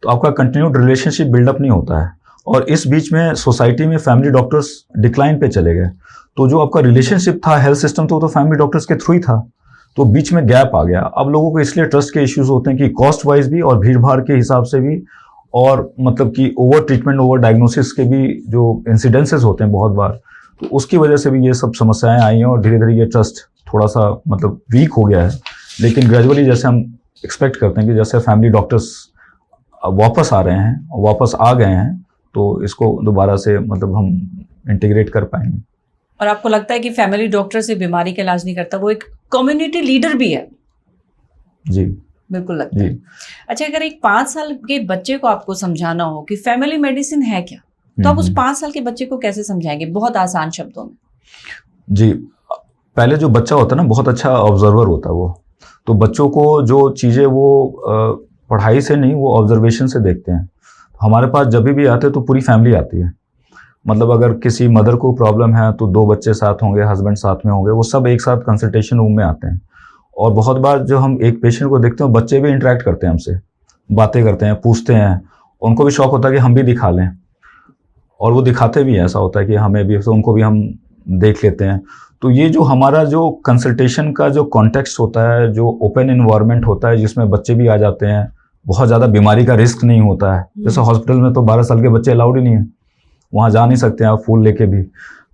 तो आपका कंटिन्यूड रिलेशनशिप बिल्डअप नहीं होता है। और इस बीच में सोसाइटी में फैमिली डॉक्टर्स डिक्लाइन पे चले गए, तो जो आपका रिलेशनशिप था हेल्थ सिस्टम तो फैमिली डॉक्टर्स के थ्रू ही था, तो बीच में गैप आ गया। अब लोगों को इसलिए ट्रस्ट के इश्यूज होते हैं कि कॉस्ट वाइज भी और भीड़ भाड़ के हिसाब से भी, और मतलब कि ओवर ट्रीटमेंट, ओवर डायग्नोसिस के भी जो इंसिडेंसेस होते हैं बहुत बार, तो उसकी वजह से भी ये सब समस्याएं आई हैं, और धीरे धीरे ये ट्रस्ट थोड़ा सा मतलब वीक हो गया है। लेकिन ग्रेजुअली जैसे हम एक्सपेक्ट करते हैं कि जैसे फैमिली डॉक्टर्स वापस आ रहे हैं, वापस आ गए हैं, तो इसको दोबारा से मतलब हम इंटीग्रेट कर पाएंगे। और आपको लगता है कि फैमिली डॉक्टर से बीमारी का इलाज नहीं करता, वो एक कम्युनिटी लीडर भी है? जी बिल्कुल लगता है। अच्छा, अगर एक 5 साल के बच्चे को आपको समझाना हो कि फैमिली मेडिसिन है क्या, तो आप उस 5 साल के बच्चे को कैसे समझाएंगे बहुत आसान शब्दों में? जी, पहले जो बच्चा होता है ना, बहुत अच्छा ऑब्जर्वर होता है वो, तो बच्चों को जो चीज़ें वो पढ़ाई से नहीं, वो ऑब्जर्वेशन से देखते हैं। हमारे पास जब भी आते हैं तो पूरी फैमिली आती है, मतलब अगर किसी मदर को प्रॉब्लम है तो 2 बच्चे साथ होंगे, हस्बैंड साथ में होंगे, वो सब एक साथ कंसल्टेशन रूम में आते हैं। और बहुत बार जो हम एक पेशेंट को देखते हैं, बच्चे भी इंटरेक्ट करते हैं हमसे, बातें करते हैं, पूछते हैं, उनको भी शौक होता है कि हम भी दिखा लें, और वो दिखाते भी हैं। ऐसा होता है कि हमें भी, तो उनको भी हम देख लेते हैं। तो ये जो हमारा जो कंसल्टेशन का जो कॉन्टेक्स्ट होता है, जो ओपन इन्वायरमेंट होता है जिसमें बच्चे भी आ जाते हैं, बहुत ज़्यादा बीमारी का रिस्क नहीं होता है। जैसे हॉस्पिटल में तो 12 साल के बच्चे अलाउड ही नहीं है, वहाँ जा नहीं सकते हैं आप फूल लेके भी।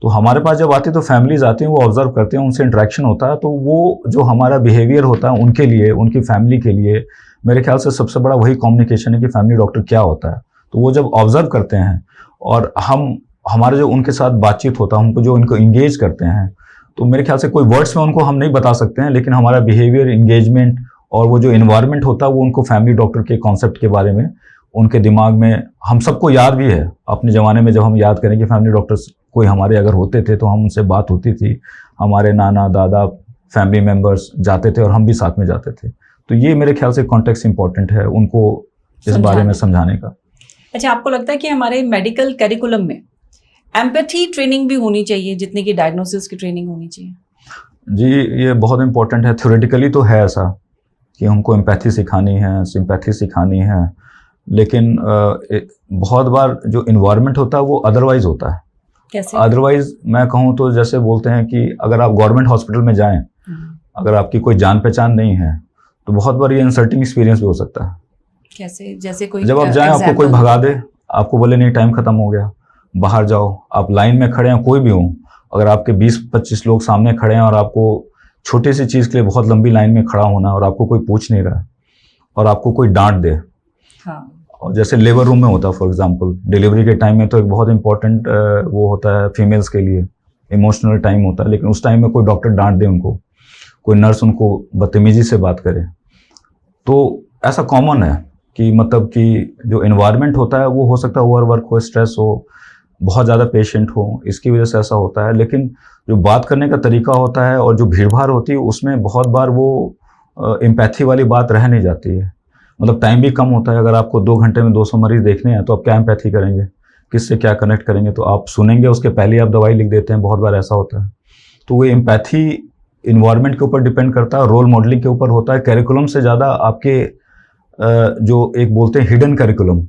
तो हमारे पास जब आती है तो फैमिलीज आती हैं, वो ऑब्जर्व करते हैं, उनसे इंटरेक्शन होता है, तो वो जो हमारा बिहेवियर होता है उनके लिए, उनकी फैमिली के लिए, मेरे ख्याल से सबसे बड़ा वही कम्युनिकेशन है कि फैमिली डॉक्टर क्या होता है। तो वो जब ऑब्जर्व करते हैं और हमारे जो उनके साथ बातचीत होता है, हमको जो इनको इंगेज करते हैं, तो मेरे ख्याल से कोई वर्ड्स में उनको हम नहीं बता सकते हैं, लेकिन हमारा बिहेवियर, इंगेजमेंट और वो जो इन्वायरमेंट होता है, वो उनको फैमिली डॉक्टर के कॉन्सेप्ट के बारे में उनके दिमाग में, हम सबको याद भी है अपने ज़माने में, जब हम याद करें कि फैमिली डॉक्टर्स कोई हमारे अगर होते थे तो हम उनसे बात होती थी, हमारे नाना दादा फैमिली मेम्बर्स जाते थे और हम भी साथ में जाते थे। तो ये मेरे ख्याल से कॉन्टेक्स्ट इंपॉर्टेंट है उनको इस बारे में समझाने का। अच्छा, आपको लगता है कि हमारे मेडिकल करिकुलम में एम्पैथी ट्रेनिंग भी होनी चाहिए जितनी की डायग्नोसिस की ट्रेनिंग होनी चाहिए? जी, ये बहुत इंपॉर्टेंट है। थ्योरेटिकली तो है ऐसा कि हमको एम्पैथी सिखानी है, सिंपैथी सिखानी है, लेकिन बहुत बार जो इन्वायरमेंट होता है वो अदरवाइज होता है। कैसे? अदरवाइज मैं कहूँ तो जैसे बोलते हैं कि अगर आप गवर्नमेंट हॉस्पिटल में जाएं, अगर आपकी कोई जान पहचान नहीं है, तो बहुत बार ये इंसल्टिंग एक्सपीरियंस भी हो सकता है। कैसे? जैसे कोई जब आप जाएं, आपको कोई भगा दे, आपको बोले नहीं टाइम खत्म हो गया, बाहर जाओ, आप लाइन में खड़े हैं, कोई भी हो, अगर आपके 20-25 लोग सामने खड़े हैं और आपको छोटी सी चीज़ के लिए बहुत लंबी लाइन में खड़ा होना और आपको कोई पूछ नहीं रहा है और आपको कोई डांट दे, हाँ, और जैसे लेबर रूम में होता है फॉर एग्जांपल, डिलीवरी के टाइम में तो एक बहुत इंपॉर्टेंट वो होता है फीमेल्स के लिए, इमोशनल टाइम होता है, लेकिन उस टाइम में कोई डॉक्टर डांट दे उनको, कोई नर्स उनको बदतमीजी से बात करे, तो ऐसा कॉमन है कि मतलब कि जो इन्वायरमेंट होता है वो हो सकता है ओवरवर्क हो, स्ट्रेस हो, बहुत ज़्यादा पेशेंट हो, इसकी वजह से ऐसा होता है। लेकिन जो बात करने का तरीका होता है और जो भीड़ भाड़ होती है उसमें बहुत बार वो एम्पैथी वाली बात रह नहीं जाती है। मतलब टाइम भी कम होता है, अगर आपको 2 घंटे में 200 मरीज देखने हैं तो आप क्या एम्पैथी करेंगे, किससे क्या कनेक्ट करेंगे, तो आप सुनेंगे, उसके पहले आप दवाई लिख देते हैं, बहुत बार ऐसा होता है। तो वो एम्पैथी इन्वायरमेंट के ऊपर डिपेंड करता है, रोल मॉडलिंग के ऊपर होता है, करिकुलम से ज़्यादा आपके जो एक बोलते हैं हिडन करिकुलम,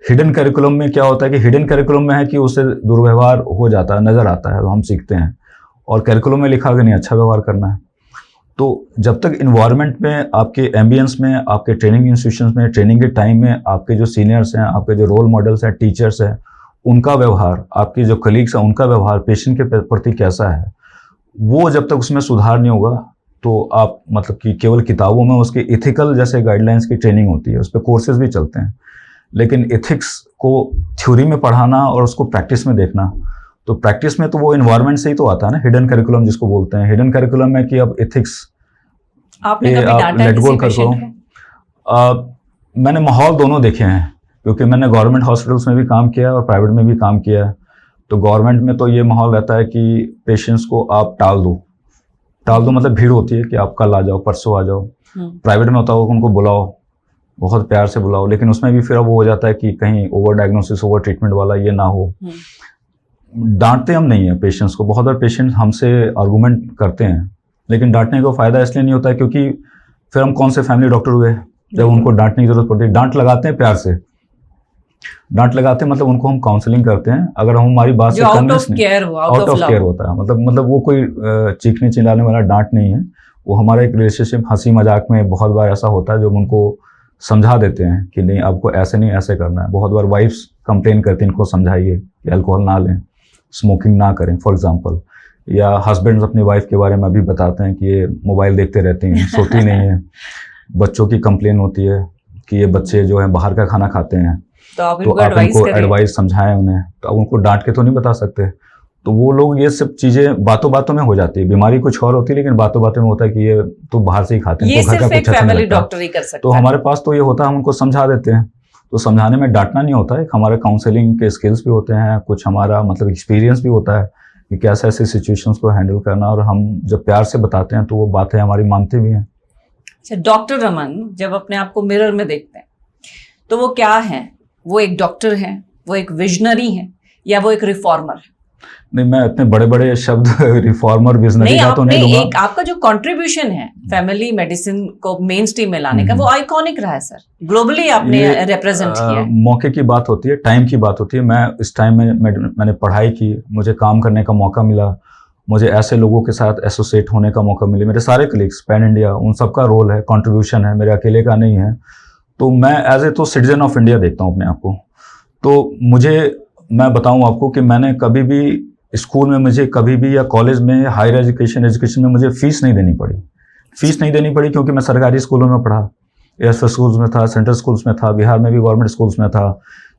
हिडन करिकुलम में क्या होता है कि हिडन करिकुलम में है कि उससे दुर्व्यवहार हो जाता है, नज़र आता है, तो हम सीखते हैं, और करिकुलम में लिखा कि नहीं अच्छा व्यवहार करना है। तो जब तक इन्वायरमेंट में, आपके एम्बियंस में, आपके ट्रेनिंग इंस्टीट्यूशंस में, ट्रेनिंग के टाइम में आपके जो सीनियर्स हैं, आपके जो रोल मॉडल्स हैं, टीचर्स हैं, उनका व्यवहार, आपके जो कलीग्स हैं उनका व्यवहार पेशेंट के प्रति कैसा है, वो जब तक उसमें सुधार नहीं होगा तो आप मतलब कि केवल किताबों में उसके इथिकल जैसे गाइडलाइंस की ट्रेनिंग होती है, उस पर कोर्सेज भी चलते हैं, लेकिन एथिक्स को थ्योरी में पढ़ाना और उसको प्रैक्टिस में देखना, तो प्रैक्टिस में तो वो इन्वायरमेंट से ही तो आता है ना, हिडन करिकुलम जिसको बोलते हैं। हिडन करिकुलम में कि अब एथिक्स आपने कभी डांटा है किसी पेशेंट को? मैंने माहौल दोनों देखे हैं, क्योंकि मैंने गवर्नमेंट हॉस्पिटल्स में भी काम किया है और प्राइवेट में भी काम किया है। तो गवर्नमेंट में तो ये माहौल रहता है कि पेशेंट्स को आप टाल दो मतलब भीड़ होती है कि आप कल आ जाओ, परसों आ जाओ। प्राइवेट में होता हो उनको बुलाओ, बहुत प्यार से बुलाओ, लेकिन उसमें भी फिर अब वो हो जाता है कि कहीं ओवर डायग्नोसिस, ओवर ट्रीटमेंट वाला ये ना हो। डांटते हम नहीं है पेशेंट्स को, बहुत बार पेशेंट हमसे आर्गूमेंट करते हैं, लेकिन डांटने का फ़ायदा इसलिए नहीं होता है क्योंकि फिर हम कौन से फैमिली डॉक्टर हुए जब उनको डांटने की जरूरत पड़ती है। डांट लगाते हैं प्यार से, डांट लगाते हैं मतलब उनको हम काउंसलिंग करते हैं, अगर हम हमारी बात से कन्विंस नहीं, आउट ऑफ केयर होता है, मतलब वो कोई चीखने चिल्लाने वाला डांट नहीं है, वो हमारा एक रिलेशनशिप, हंसी मजाक में बहुत बार ऐसा होता है जो हम उनको समझा देते हैं कि नहीं आपको ऐसे नहीं ऐसे करना है। बहुत बार वाइफ्स कंप्लेन करती हैं, इनको समझाइए कि अल्कोहल ना लें, स्मोकिंग ना करें फॉर एग्जांपल, या हस्बैंड्स अपनी वाइफ के बारे में भी बताते हैं कि ये मोबाइल देखते रहती हैं, सोती नहीं है। बच्चों की कंप्लेन होती है कि ये बच्चे जो है बाहर का खाना खाते हैं, तो आप इनको एडवाइस समझाएं उन्हें, तो आप उनको डांट के तो नहीं बता सकते। तो वो लोग ये सब चीज़ें बातों बातों में हो जाती है, बीमारी कुछ और होती है लेकिन बातों बातों में होता है कि ये तो बाहर से ही खाते हैं, तो घर का कुछ अच्छा नहीं लगता। तो हमारे पास तो ये होता है, हम उनको समझा देते हैं। तो समझाने में डांटना नहीं होता है, हमारे काउंसलिंग के स्किल्स भी होते हैं, कुछ हमारा मतलब एक्सपीरियंस भी होता है कि कैसे ऐसे सिचुएशंस को हैंडल करना, और हम जब प्यार से बताते हैं तो वो बातें हमारी मानते भी हैं। अच्छा डॉक्टर रमन, जब अपने आप को मिरर में देखते हैं तो वो क्या है? वो एक डॉक्टर है, वो एक विजनरी है, या वो एक रिफॉर्मर है? नहीं, मैं इतने बड़े बड़े शब्द रिफॉर्मर विजनरी का तो नहीं लूंगा। एक आपका जो कंट्रीब्यूशन है फैमिली मेडिसिन को मेन स्ट्रीम में लाने का, वो आइकॉनिक रहा है सर, ग्लोबली आपने रिप्रेजेंट किया है। मौके की बात होती है, टाइम की बात होती है। मैं इस टाइम में मैंने पढ़ाई की, मुझे काम करने का मौका मिला, मुझे ऐसे लोगों के साथ एसोसिएट होने का मौका मिले, मेरे सारे कलीग्स पैन इंडिया, उन सबका रोल है, कंट्रीब्यूशन है, मेरे अकेले का नहीं है। तो मैं एज ए तो सिटीजन ऑफ इंडिया देखता हूँ अपने आप को। तो मैं बताऊँ आपको कि मैंने कभी भी स्कूल में, मुझे कभी भी, या कॉलेज में, या हायर एजुकेशन में मुझे फीस नहीं देनी पड़ी क्योंकि मैं सरकारी स्कूलों में पढ़ा, एस स्कूल्स में था, सेंट्रल स्कूल्स में था, बिहार में भी गवर्नमेंट स्कूल्स में था।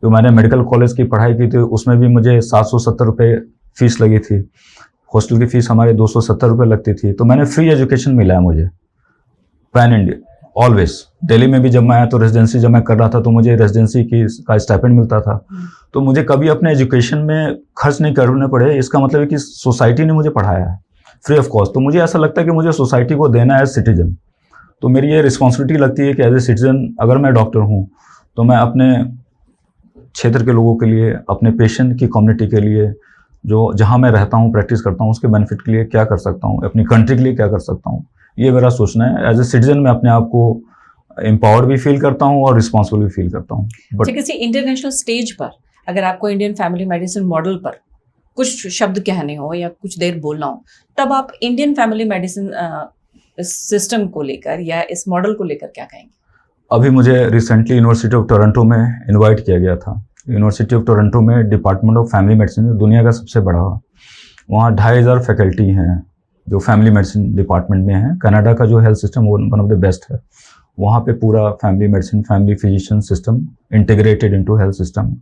जो मैंने मेडिकल कॉलेज की पढ़ाई की थी उसमें भी मुझे 770 रुपये फीस लगी थी, हॉस्टल की फीस हमारे 270 रुपये लगती थी। तो मैंने फ्री एजुकेशन मिला है मुझे पैन इंडिया ऑलवेज। दिल्ली में भी जब मैं आया तो रेजिडेंसी जब मैं कर रहा था तो मुझे रेजिडेंसी का स्टाइपेंड मिलता था। तो मुझे कभी अपने एजुकेशन में खर्च नहीं करने पड़े। इसका मतलब है कि सोसाइटी ने मुझे पढ़ाया है फ्री ऑफ कॉस्ट। तो मुझे ऐसा लगता है कि मुझे सोसाइटी को देना है एज सिटीजन। तो मेरी ये रिस्पॉन्सिबिलिटी लगती है कि एज ए सिटीजन अगर मैं डॉक्टर हूँ तो मैं अपने क्षेत्र के लोगों के लिए, अपने पेशेंट की कम्युनिटी के लिए, जो जहाँ मैं रहता हूँ, प्रैक्टिस करता हूँ, उसके बेनिफिट के लिए क्या कर सकता हूँ, अपनी कंट्री के लिए क्या कर सकता हूँ, ये मेरा सोचना है। एज ए सिटीजन मैं अपने आप को एम्पावर्ड भी फील करता हूँ और रिस्पॉन्सिबल भी फील करता हूँ। बट किसी इंटरनेशनल स्टेज पर अगर आपको इंडियन फैमिली मेडिसिन मॉडल पर कुछ शब्द कहने हो या कुछ देर बोलना हो, तब आप इंडियन फैमिली मेडिसिन इस सिस्टम को लेकर या इस मॉडल को लेकर क्या कहेंगे? अभी मुझे रिसेंटली यूनिवर्सिटी ऑफ टोरंटो में इनवाइट किया गया था। यूनिवर्सिटी ऑफ टोरंटो में डिपार्टमेंट ऑफ फैमिली मेडिसिन दुनिया का सबसे बड़ा, वहाँ 2500 फैकल्टी हैं जो फैमिली मेडिसिन डिपार्टमेंट में हैं। कनाडा का जो हेल्थ सिस्टम वो वन ऑफ द बेस्ट है। वहाँ पे पूरा family medicine, family physician system integrated into health system.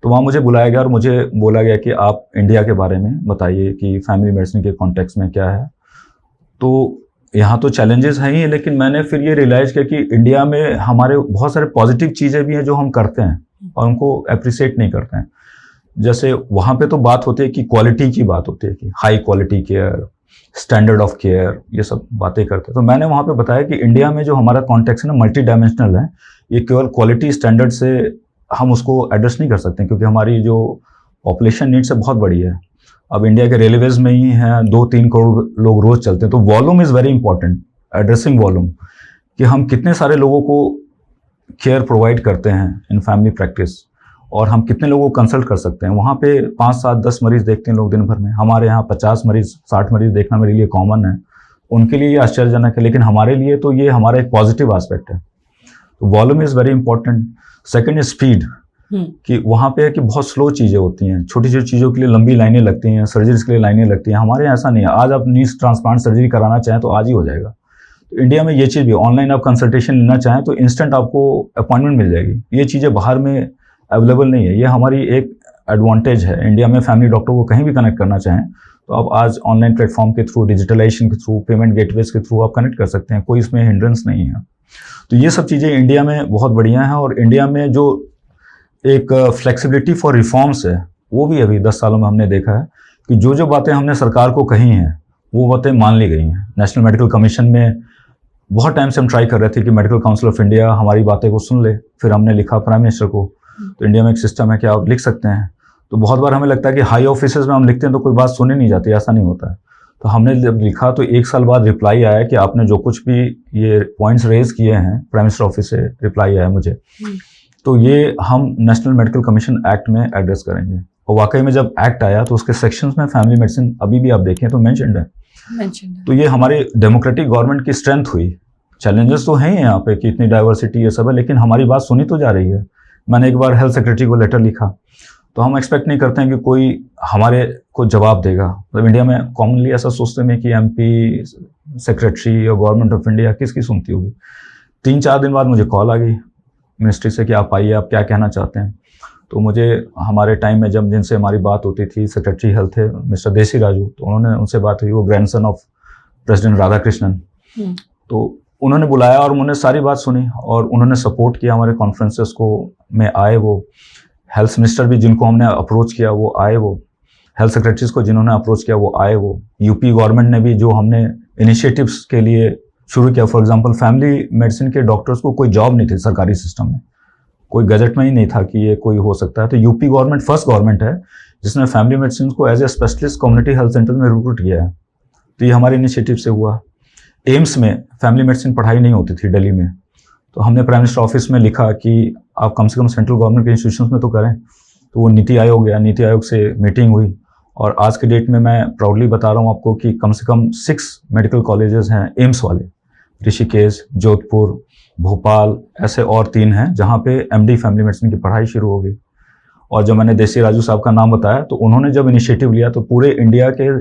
तो वहाँ मुझे बुलाया गया और मुझे बोला गया कि आप इंडिया के बारे में बताइए कि फैमिली मेडिसिन के कॉन्टेक्स्ट में क्या है। तो यहाँ तो चैलेंजेस हैं ही, लेकिन मैंने फिर ये रियलाइज़ किया कि इंडिया में हमारे बहुत सारे पॉजिटिव चीज़ें भी हैं जो हम करते हैं और उनको अप्रिशिएट नहीं करते हैं। जैसे वहाँ पे तो बात होती है कि क्वालिटी की बात होती है कि high quality care, standard of care, ये सब बातें करते हैं। तो मैंने वहाँ पे बताया कि इंडिया में जो हमारा कॉन्टेक्स्ट है ना, मल्टी डायमेंशनल है। ये केवल क्वालिटी स्टैंडर्ड से हम उसको एड्रेस नहीं कर सकते, क्योंकि हमारी जो पॉपुलेशन नीड्स है बहुत बड़ी है। अब इंडिया के रेलवेज में ही हैं 2-3 करोड़ लोग रोज चलते हैं। तो volume is very important, addressing volume, कि हम कितने सारे लोगों को केयर प्रोवाइड करते हैं इन फैमिली प्रैक्टिस, और हम कितने लोगों को कंसल्ट कर सकते हैं। वहाँ पे 5, 7, 10 मरीज देखते हैं लोग दिन भर में। हमारे यहाँ 50 मरीज, 60 मरीज देखना मेरे लिए कॉमन है। उनके लिए ये आश्चर्यजनक है, लेकिन हमारे लिए तो ये हमारा एक पॉजिटिव एस्पेक्ट है। तो volume is very important. Second is speed, कि वहाँ पे है कि बहुत स्लो चीज़ें होती हैं, छोटी छोटी चीज़ों के लिए लंबी लाइनें लगती हैं, सर्जरीज के लिए लाइनें लगती हैं। हमारे यहाँ ऐसा नहीं है, आज आप नी ट्रांसप्लांट सर्जरी कराना चाहें तो आज ही हो जाएगा। तो इंडिया में ये चीज़ भी, ऑनलाइन आप कंसल्टेशन लेना चाहें तो इंस्टेंट आपको अपॉइंटमेंट मिल जाएगी। ये चीज़ें बाहर में अवेलेबल नहीं है। ये हमारी एक एडवांटेज है। इंडिया में फैमिली डॉक्टर को कहीं भी कनेक्ट करना चाहें तो आप आज ऑनलाइन प्लेटफॉर्म के थ्रू, डिजिटलाइजेशन के थ्रू, पेमेंट गेटवेज के थ्रू आप कनेक्ट कर सकते हैं। कोई इसमें हिंड्रेंस नहीं है। तो ये सब चीज़ें इंडिया में बहुत बढ़िया हैं। और इंडिया में जो एक फ्लेक्सिबिलिटी फॉर रिफॉर्म्स है, वो भी अभी 10 सालों में हमने देखा है कि जो जो बातें हमने सरकार को कही हैं वो बातें मान ली गई हैं। नेशनल मेडिकल कमीशन में बहुत टाइम से हम ट्राई कर रहे थे कि मेडिकल काउंसिल ऑफ इंडिया हमारी बातें को सुन ले। फिर हमने लिखा प्राइम मिनिस्टर को। तो इंडिया में एक सिस्टम है कि आप लिख सकते हैं। तो बहुत बार हमें लगता है कि हाई ऑफिसेज में हम लिखते हैं तो कोई बात सुनी नहीं जाती, ऐसा नहीं होता है। तो हमने जब लिखा तो 1 साल बाद रिप्लाई आया कि आपने जो कुछ भी ये पॉइंट्स रेज किए हैं, प्राइम मिनिस्टर ऑफिस से रिप्लाई आया मुझे, तो ये हम नेशनल मेडिकल कमीशन एक्ट में एड्रेस करेंगे। और वाकई में जब एक्ट आया तो उसके सेक्शंस में फैमिली मेडिसिन अभी भी आप देखें तो मेंशन्ड है। तो ये हमारे डेमोक्रेटिक गवर्नमेंट की स्ट्रेंथ हुई। चैलेंजेस तो हैं ही यहाँ पे कि इतनी डाइवर्सिटी ये सब है, लेकिन हमारी बात सुनी तो जा रही है। मैंने एक बार हेल्थ सेक्रेटरी को लेटर लिखा, तो हम एक्सपेक्ट नहीं करते हैं कि कोई हमारे को जवाब देगा। मतलब इंडिया में कॉमनली ऐसा सोचते हैं कि MP सेक्रेटरी और गवर्नमेंट ऑफ इंडिया किसकी सुनती होगी। 3-4 दिन बाद मुझे कॉल आ गई मिनिस्ट्री से कि आप आइए, आप क्या कहना चाहते हैं। तो मुझे हमारे टाइम में जब जिनसे हमारी बात होती थी, सेक्रेटरी हेल्थ थे मिस्टर देसी राजू, तो उन्होंने उनसे बात हुई। वो ग्रैंडसन ऑफ प्रेसिडेंट राधाकृष्णन। तो उन्होंने बुलाया और उन्होंने सारी बात सुनी और उन्होंने सपोर्ट किया। हमारे कॉन्फ्रेंसेस को में आए वो हेल्थ मिनिस्टर भी, जिनको हमने अप्रोच किया वो आए, वो हेल्थ सेक्रेटरीज को जिन्होंने अप्रोच किया वो आए, वो यूपी गवर्नमेंट ने भी जो हमने इनिशिएटिव्स के लिए शुरू किया। फॉर एग्जांपल फैमिली मेडिसिन के डॉक्टर्स को कोई जॉब नहीं थी सरकारी सिस्टम में, कोई गजट में ही नहीं था कि ये कोई हो सकता है। तो यूपी गवर्नमेंट फर्स्ट गवर्नमेंट है जिसने फैमिली मेडिसिन को as a specialist community health centre में रिक्रूट किया है। तो ये हमारे इनिशिएटिव से हुआ। एम्स में फैमिली मेडिसिन पढ़ाई नहीं होती थी दिल्ली में, तो हमने प्राइम मिनिस्टर ऑफिस में लिखा कि आप कम से कम सेंट्रल गवर्नमेंट के इंस्टीट्यूशंस में तो करें। तो वो नीति आयोग गया, नीति आयोग से मीटिंग हुई और आज के डेट में मैं प्राउडली बता रहा हूँ आपको कि कम से कम 6 मेडिकल कॉलेजेस हैं एम्स वाले, ऋषिकेश, जोधपुर, भोपाल, ऐसे और 3 हैं जहाँ पे MD फैमिली मेडिसिन की पढ़ाई शुरू हो गई। और जब मैंने देसी राजू साहब का नाम बताया तो उन्होंने जब इनिशिएटिव लिया तो पूरे इंडिया के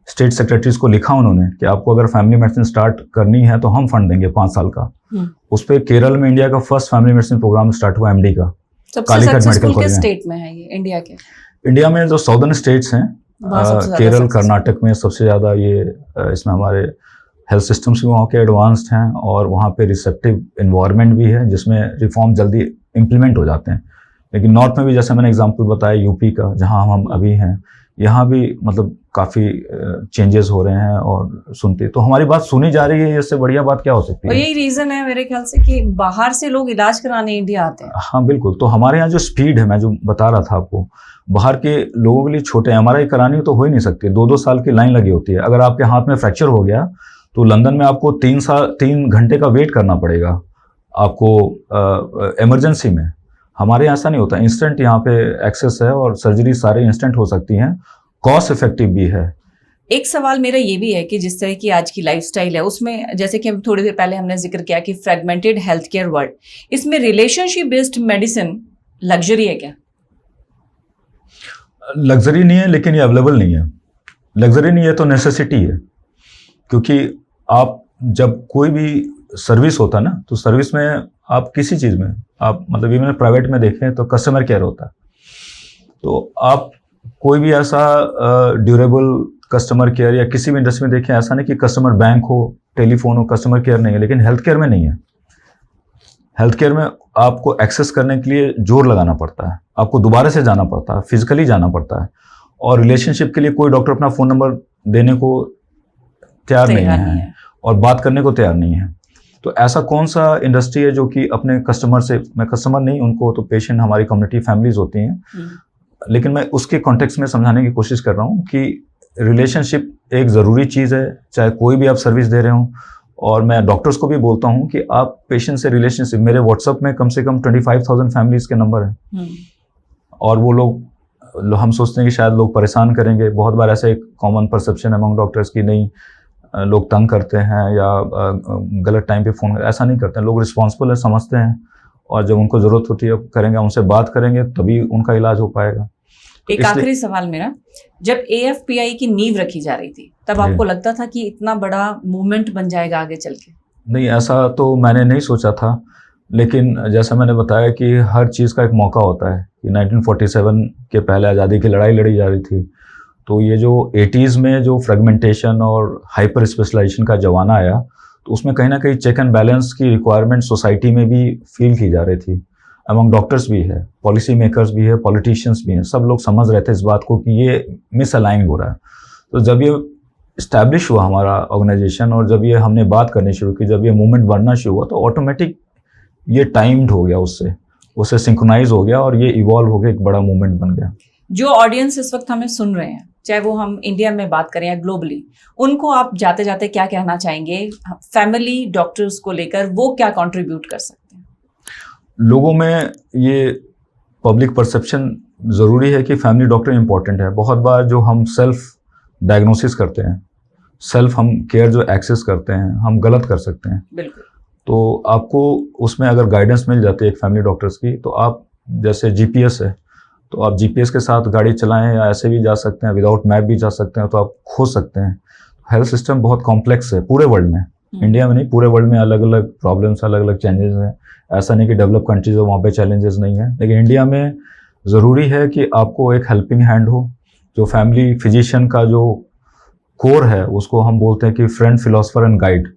स्टेट सेक्रेटरीज को लिखा उन्होंने कि आपको अगर फैमिली मेडिसिन स्टार्ट करनी है तो हम फंड देंगे 5 साल का। उस पर केरल में इंडिया का first family medicine programme start हुआ MD का। कालीकट मेडिकल कॉलेज स्टेट में है ये इंडिया में जो साउदर्न स्टेट्स हैं, केरल, कर्नाटक में सबसे ज़्यादा ये इसमें हमारे हेल्थ सिस्टम्स भी वहाँ के एडवांस्ड हैं और वहाँ पे रिसेप्टिव इन्वायरमेंट भी है जिसमें रिफॉर्म जल्दी इम्प्लीमेंट हो जाते हैं। लेकिन नॉर्थ में भी जैसे मैंने एग्जांपल बताया यूपी का, जहाँ हम अभी हैं, यहाँ भी मतलब काफ़ी चेंजेस हो रहे हैं और सुनते, तो हमारी बात सुनी जा रही है। इससे बढ़िया बात क्या हो सकती है? और यही रीज़न है मेरे ख्याल से कि बाहर से लोग इलाज कराने इंडिया आते हैं। हाँ बिल्कुल। तो हमारे यहाँ जो स्पीड है, मैं जो बता रहा था आपको, बाहर के लोगों के लिए छोटे हैं, हमारा ये करानी तो हो ही नहीं सकती। 2-2 साल की लाइन लगी होती है। अगर आपके हाथ में फ्रैक्चर हो गया तो लंदन में आपको 3 घंटे का वेट करना पड़ेगा आपको इमरजेंसी में। हमारे यहाँ ऐसा नहीं होता, इंस्टेंट यहाँ पे एक्सेस है और सर्जरी सारे इंस्टेंट हो सकती हैं, कॉस्ट इफेक्टिव भी है। एक सवाल मेरा ये भी है कि जिस तरह की आज की लाइफस्टाइल है उसमें, जैसे कि थोड़ी देर पहले हमने जिक्र किया कि फ्रेगमेंटेड हेल्थ केयर वर्ल्ड, इसमें रिलेशनशिप बेस्ड मेडिसिन लग्जरी है क्या? लग्जरी नहीं है, लेकिन ये अवेलेबल नहीं है। लग्जरी नहीं है तो नेसेसिटी है, क्योंकि आप जब कोई भी सर्विस होता है ना, तो सर्विस में आप किसी चीज़ में आप मतलब ये मैंने प्राइवेट में देखें तो कस्टमर केयर होता है। तो आप कोई भी ऐसा ड्यूरेबल कस्टमर केयर या किसी भी इंडस्ट्री में देखें, ऐसा नहीं कि कस्टमर बैंक हो, टेलीफोन हो, कस्टमर केयर नहीं है, लेकिन हेल्थ केयर में नहीं है। हेल्थ केयर में आपको एक्सेस करने के लिए जोर लगाना पड़ता है, आपको दोबारा से जाना पड़ता है, फिजिकली जाना पड़ता है, और रिलेशनशिप के लिए कोई डॉक्टर अपना फ़ोन नंबर देने को तैयार नहीं है और बात करने को तैयार नहीं है। तो ऐसा कौन सा इंडस्ट्री है जो कि अपने कस्टमर से, मैं कस्टमर नहीं, उनको तो पेशेंट हमारी कम्युनिटी फैमिलीज होती हैं, लेकिन मैं उसके कॉन्टेक्स्ट में समझाने की कोशिश कर रहा हूँ कि रिलेशनशिप एक ज़रूरी चीज़ है, चाहे कोई भी आप सर्विस दे रहे हो। और मैं डॉक्टर्स को भी बोलता हूँ कि आप पेशेंट से रिलेशनशिप, मेरे व्हाट्सएप में कम से कम 25,000 फैमिलीज के नंबर हैं, और वो लोग हम सोचते हैं कि शायद लोग परेशान करेंगे। बहुत बार ऐसा एक कॉमन परसेप्शन है अमंग डॉक्टर्स की, नहीं लोग तंग करते हैं या गलत टाइम पे फ़ोन, ऐसा नहीं करते हैं। लोग रिस्पॉन्सिबल है, समझते हैं, और जब उनको ज़रूरत होती है करेंगे, उनसे बात करेंगे तभी उनका इलाज हो पाएगा। एक आखिरी सवाल मेरा, जब AFPI की नींव रखी जा रही थी तब आपको लगता था कि इतना बड़ा मूवमेंट बन जाएगा आगे चल के? नहीं, ऐसा तो मैंने नहीं सोचा था, लेकिन जैसा मैंने बताया कि हर चीज़ का एक मौका होता है कि 1947 के पहले आज़ादी की लड़ाई लड़ी जा रही थी, तो ये जो 80s में जो फ्रेगमेंटेशन और हाइपर स्पेशलाइजेशन का जमाना आया, तो उसमें कहीं ना कहीं चेक एंड बैलेंस की रिक्वायरमेंट सोसाइटी में भी फील की जा रही थी। अमंग डॉक्टर्स भी है, पॉलिसी मेकर्स भी है, पॉलिटिशियंस भी हैं, सब लोग समझ रहे थे इस बात को कि ये मिसअलाइन हो रहा है। तो जब ये इस्टेब्लिश हुआ हमारा ऑर्गेनाइजेशन, और जब ये हमने बात करनी शुरू की, जब ये मूवमेंट बढ़ना शुरू हुआ, तो ऑटोमेटिक ये टाइम्ड हो गया, उससे सिंक्रोनाइज हो गया, और ये इवॉल्व हो गया, एक बड़ा मूवमेंट बन गया। जो ऑडियंस इस वक्त हमें सुन रहे हैं, चाहे वो हम इंडिया में बात करें या ग्लोबली, उनको आप जाते जाते क्या कहना चाहेंगे फैमिली डॉक्टर्स को लेकर? वो क्या कंट्रीब्यूट कर सकते हैं? लोगों में ये पब्लिक परसेप्शन ज़रूरी है कि फैमिली डॉक्टर इंपॉर्टेंट है। बहुत बार जो हम सेल्फ डायग्नोसिस करते हैं, सेल्फ हम केयर जो एक्सेस करते हैं, हम गलत कर सकते हैं। बिल्कुल। तो आपको उसमें अगर गाइडेंस मिल जाती है एक फैमिली डॉक्टर्स की, तो आप, जैसे GPS है, तो आप GPS के साथ गाड़ी चलाएं, या ऐसे भी जा सकते हैं, विदाउट मैप भी जा सकते हैं, तो आप खोज सकते हैं। हेल्थ सिस्टम बहुत कॉम्प्लेक्स है पूरे वर्ल्ड में, इंडिया में नहीं, पूरे वर्ल्ड में अलग अलग प्रॉब्लम्स, अलग अलग चैलेंजेस हैं। ऐसा नहीं कि डेवलप कंट्रीज हो वहाँ पे चैलेंजेस नहीं है, लेकिन इंडिया में ज़रूरी है कि आपको एक हेल्पिंग हैंड हो। जो फैमिली फिजिशियन का जो कोर है, उसको हम बोलते हैं कि फ्रेंड, फिलोसफर एंड गाइड।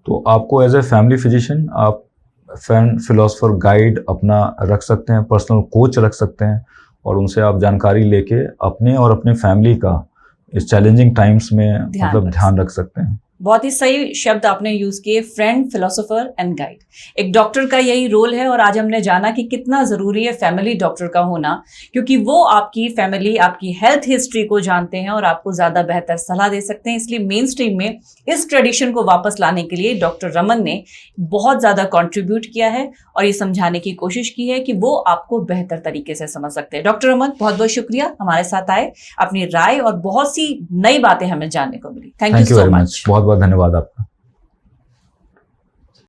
तो आपको एज ए फैमिली फिजिशियन आप फ्रेंड, फिलोसफर, गाइड अपना रख सकते हैं, पर्सनल कोच रख सकते हैं, और उनसे आप जानकारी लेके अपने और अपने फैमिली का इस चैलेंजिंग टाइम्स में मतलब ध्यान रख सकते हैं। बहुत ही सही शब्द आपने यूज किए, फ्रेंड, फिलोसोफर एंड गाइड। एक डॉक्टर का यही रोल है, और आज हमने जाना कि कितना जरूरी है फैमिली डॉक्टर का होना, क्योंकि वो आपकी फैमिली, आपकी हेल्थ हिस्ट्री को जानते हैं और आपको ज्यादा बेहतर सलाह दे सकते हैं। इसलिए मेन स्ट्रीम में इस ट्रेडिशन को वापस लाने के लिए डॉक्टर रमन ने बहुत ज्यादा कॉन्ट्रीब्यूट किया है, और ये समझाने की कोशिश की है कि वो आपको बेहतर तरीके से समझ सकते हैं। डॉक्टर रमन, बहुत बहुत शुक्रिया हमारे साथ आए, अपनी राय और बहुत सी नई बातें हमें जानने को मिली। Thank you so much. बहुत बहुत धन्यवाद आपका।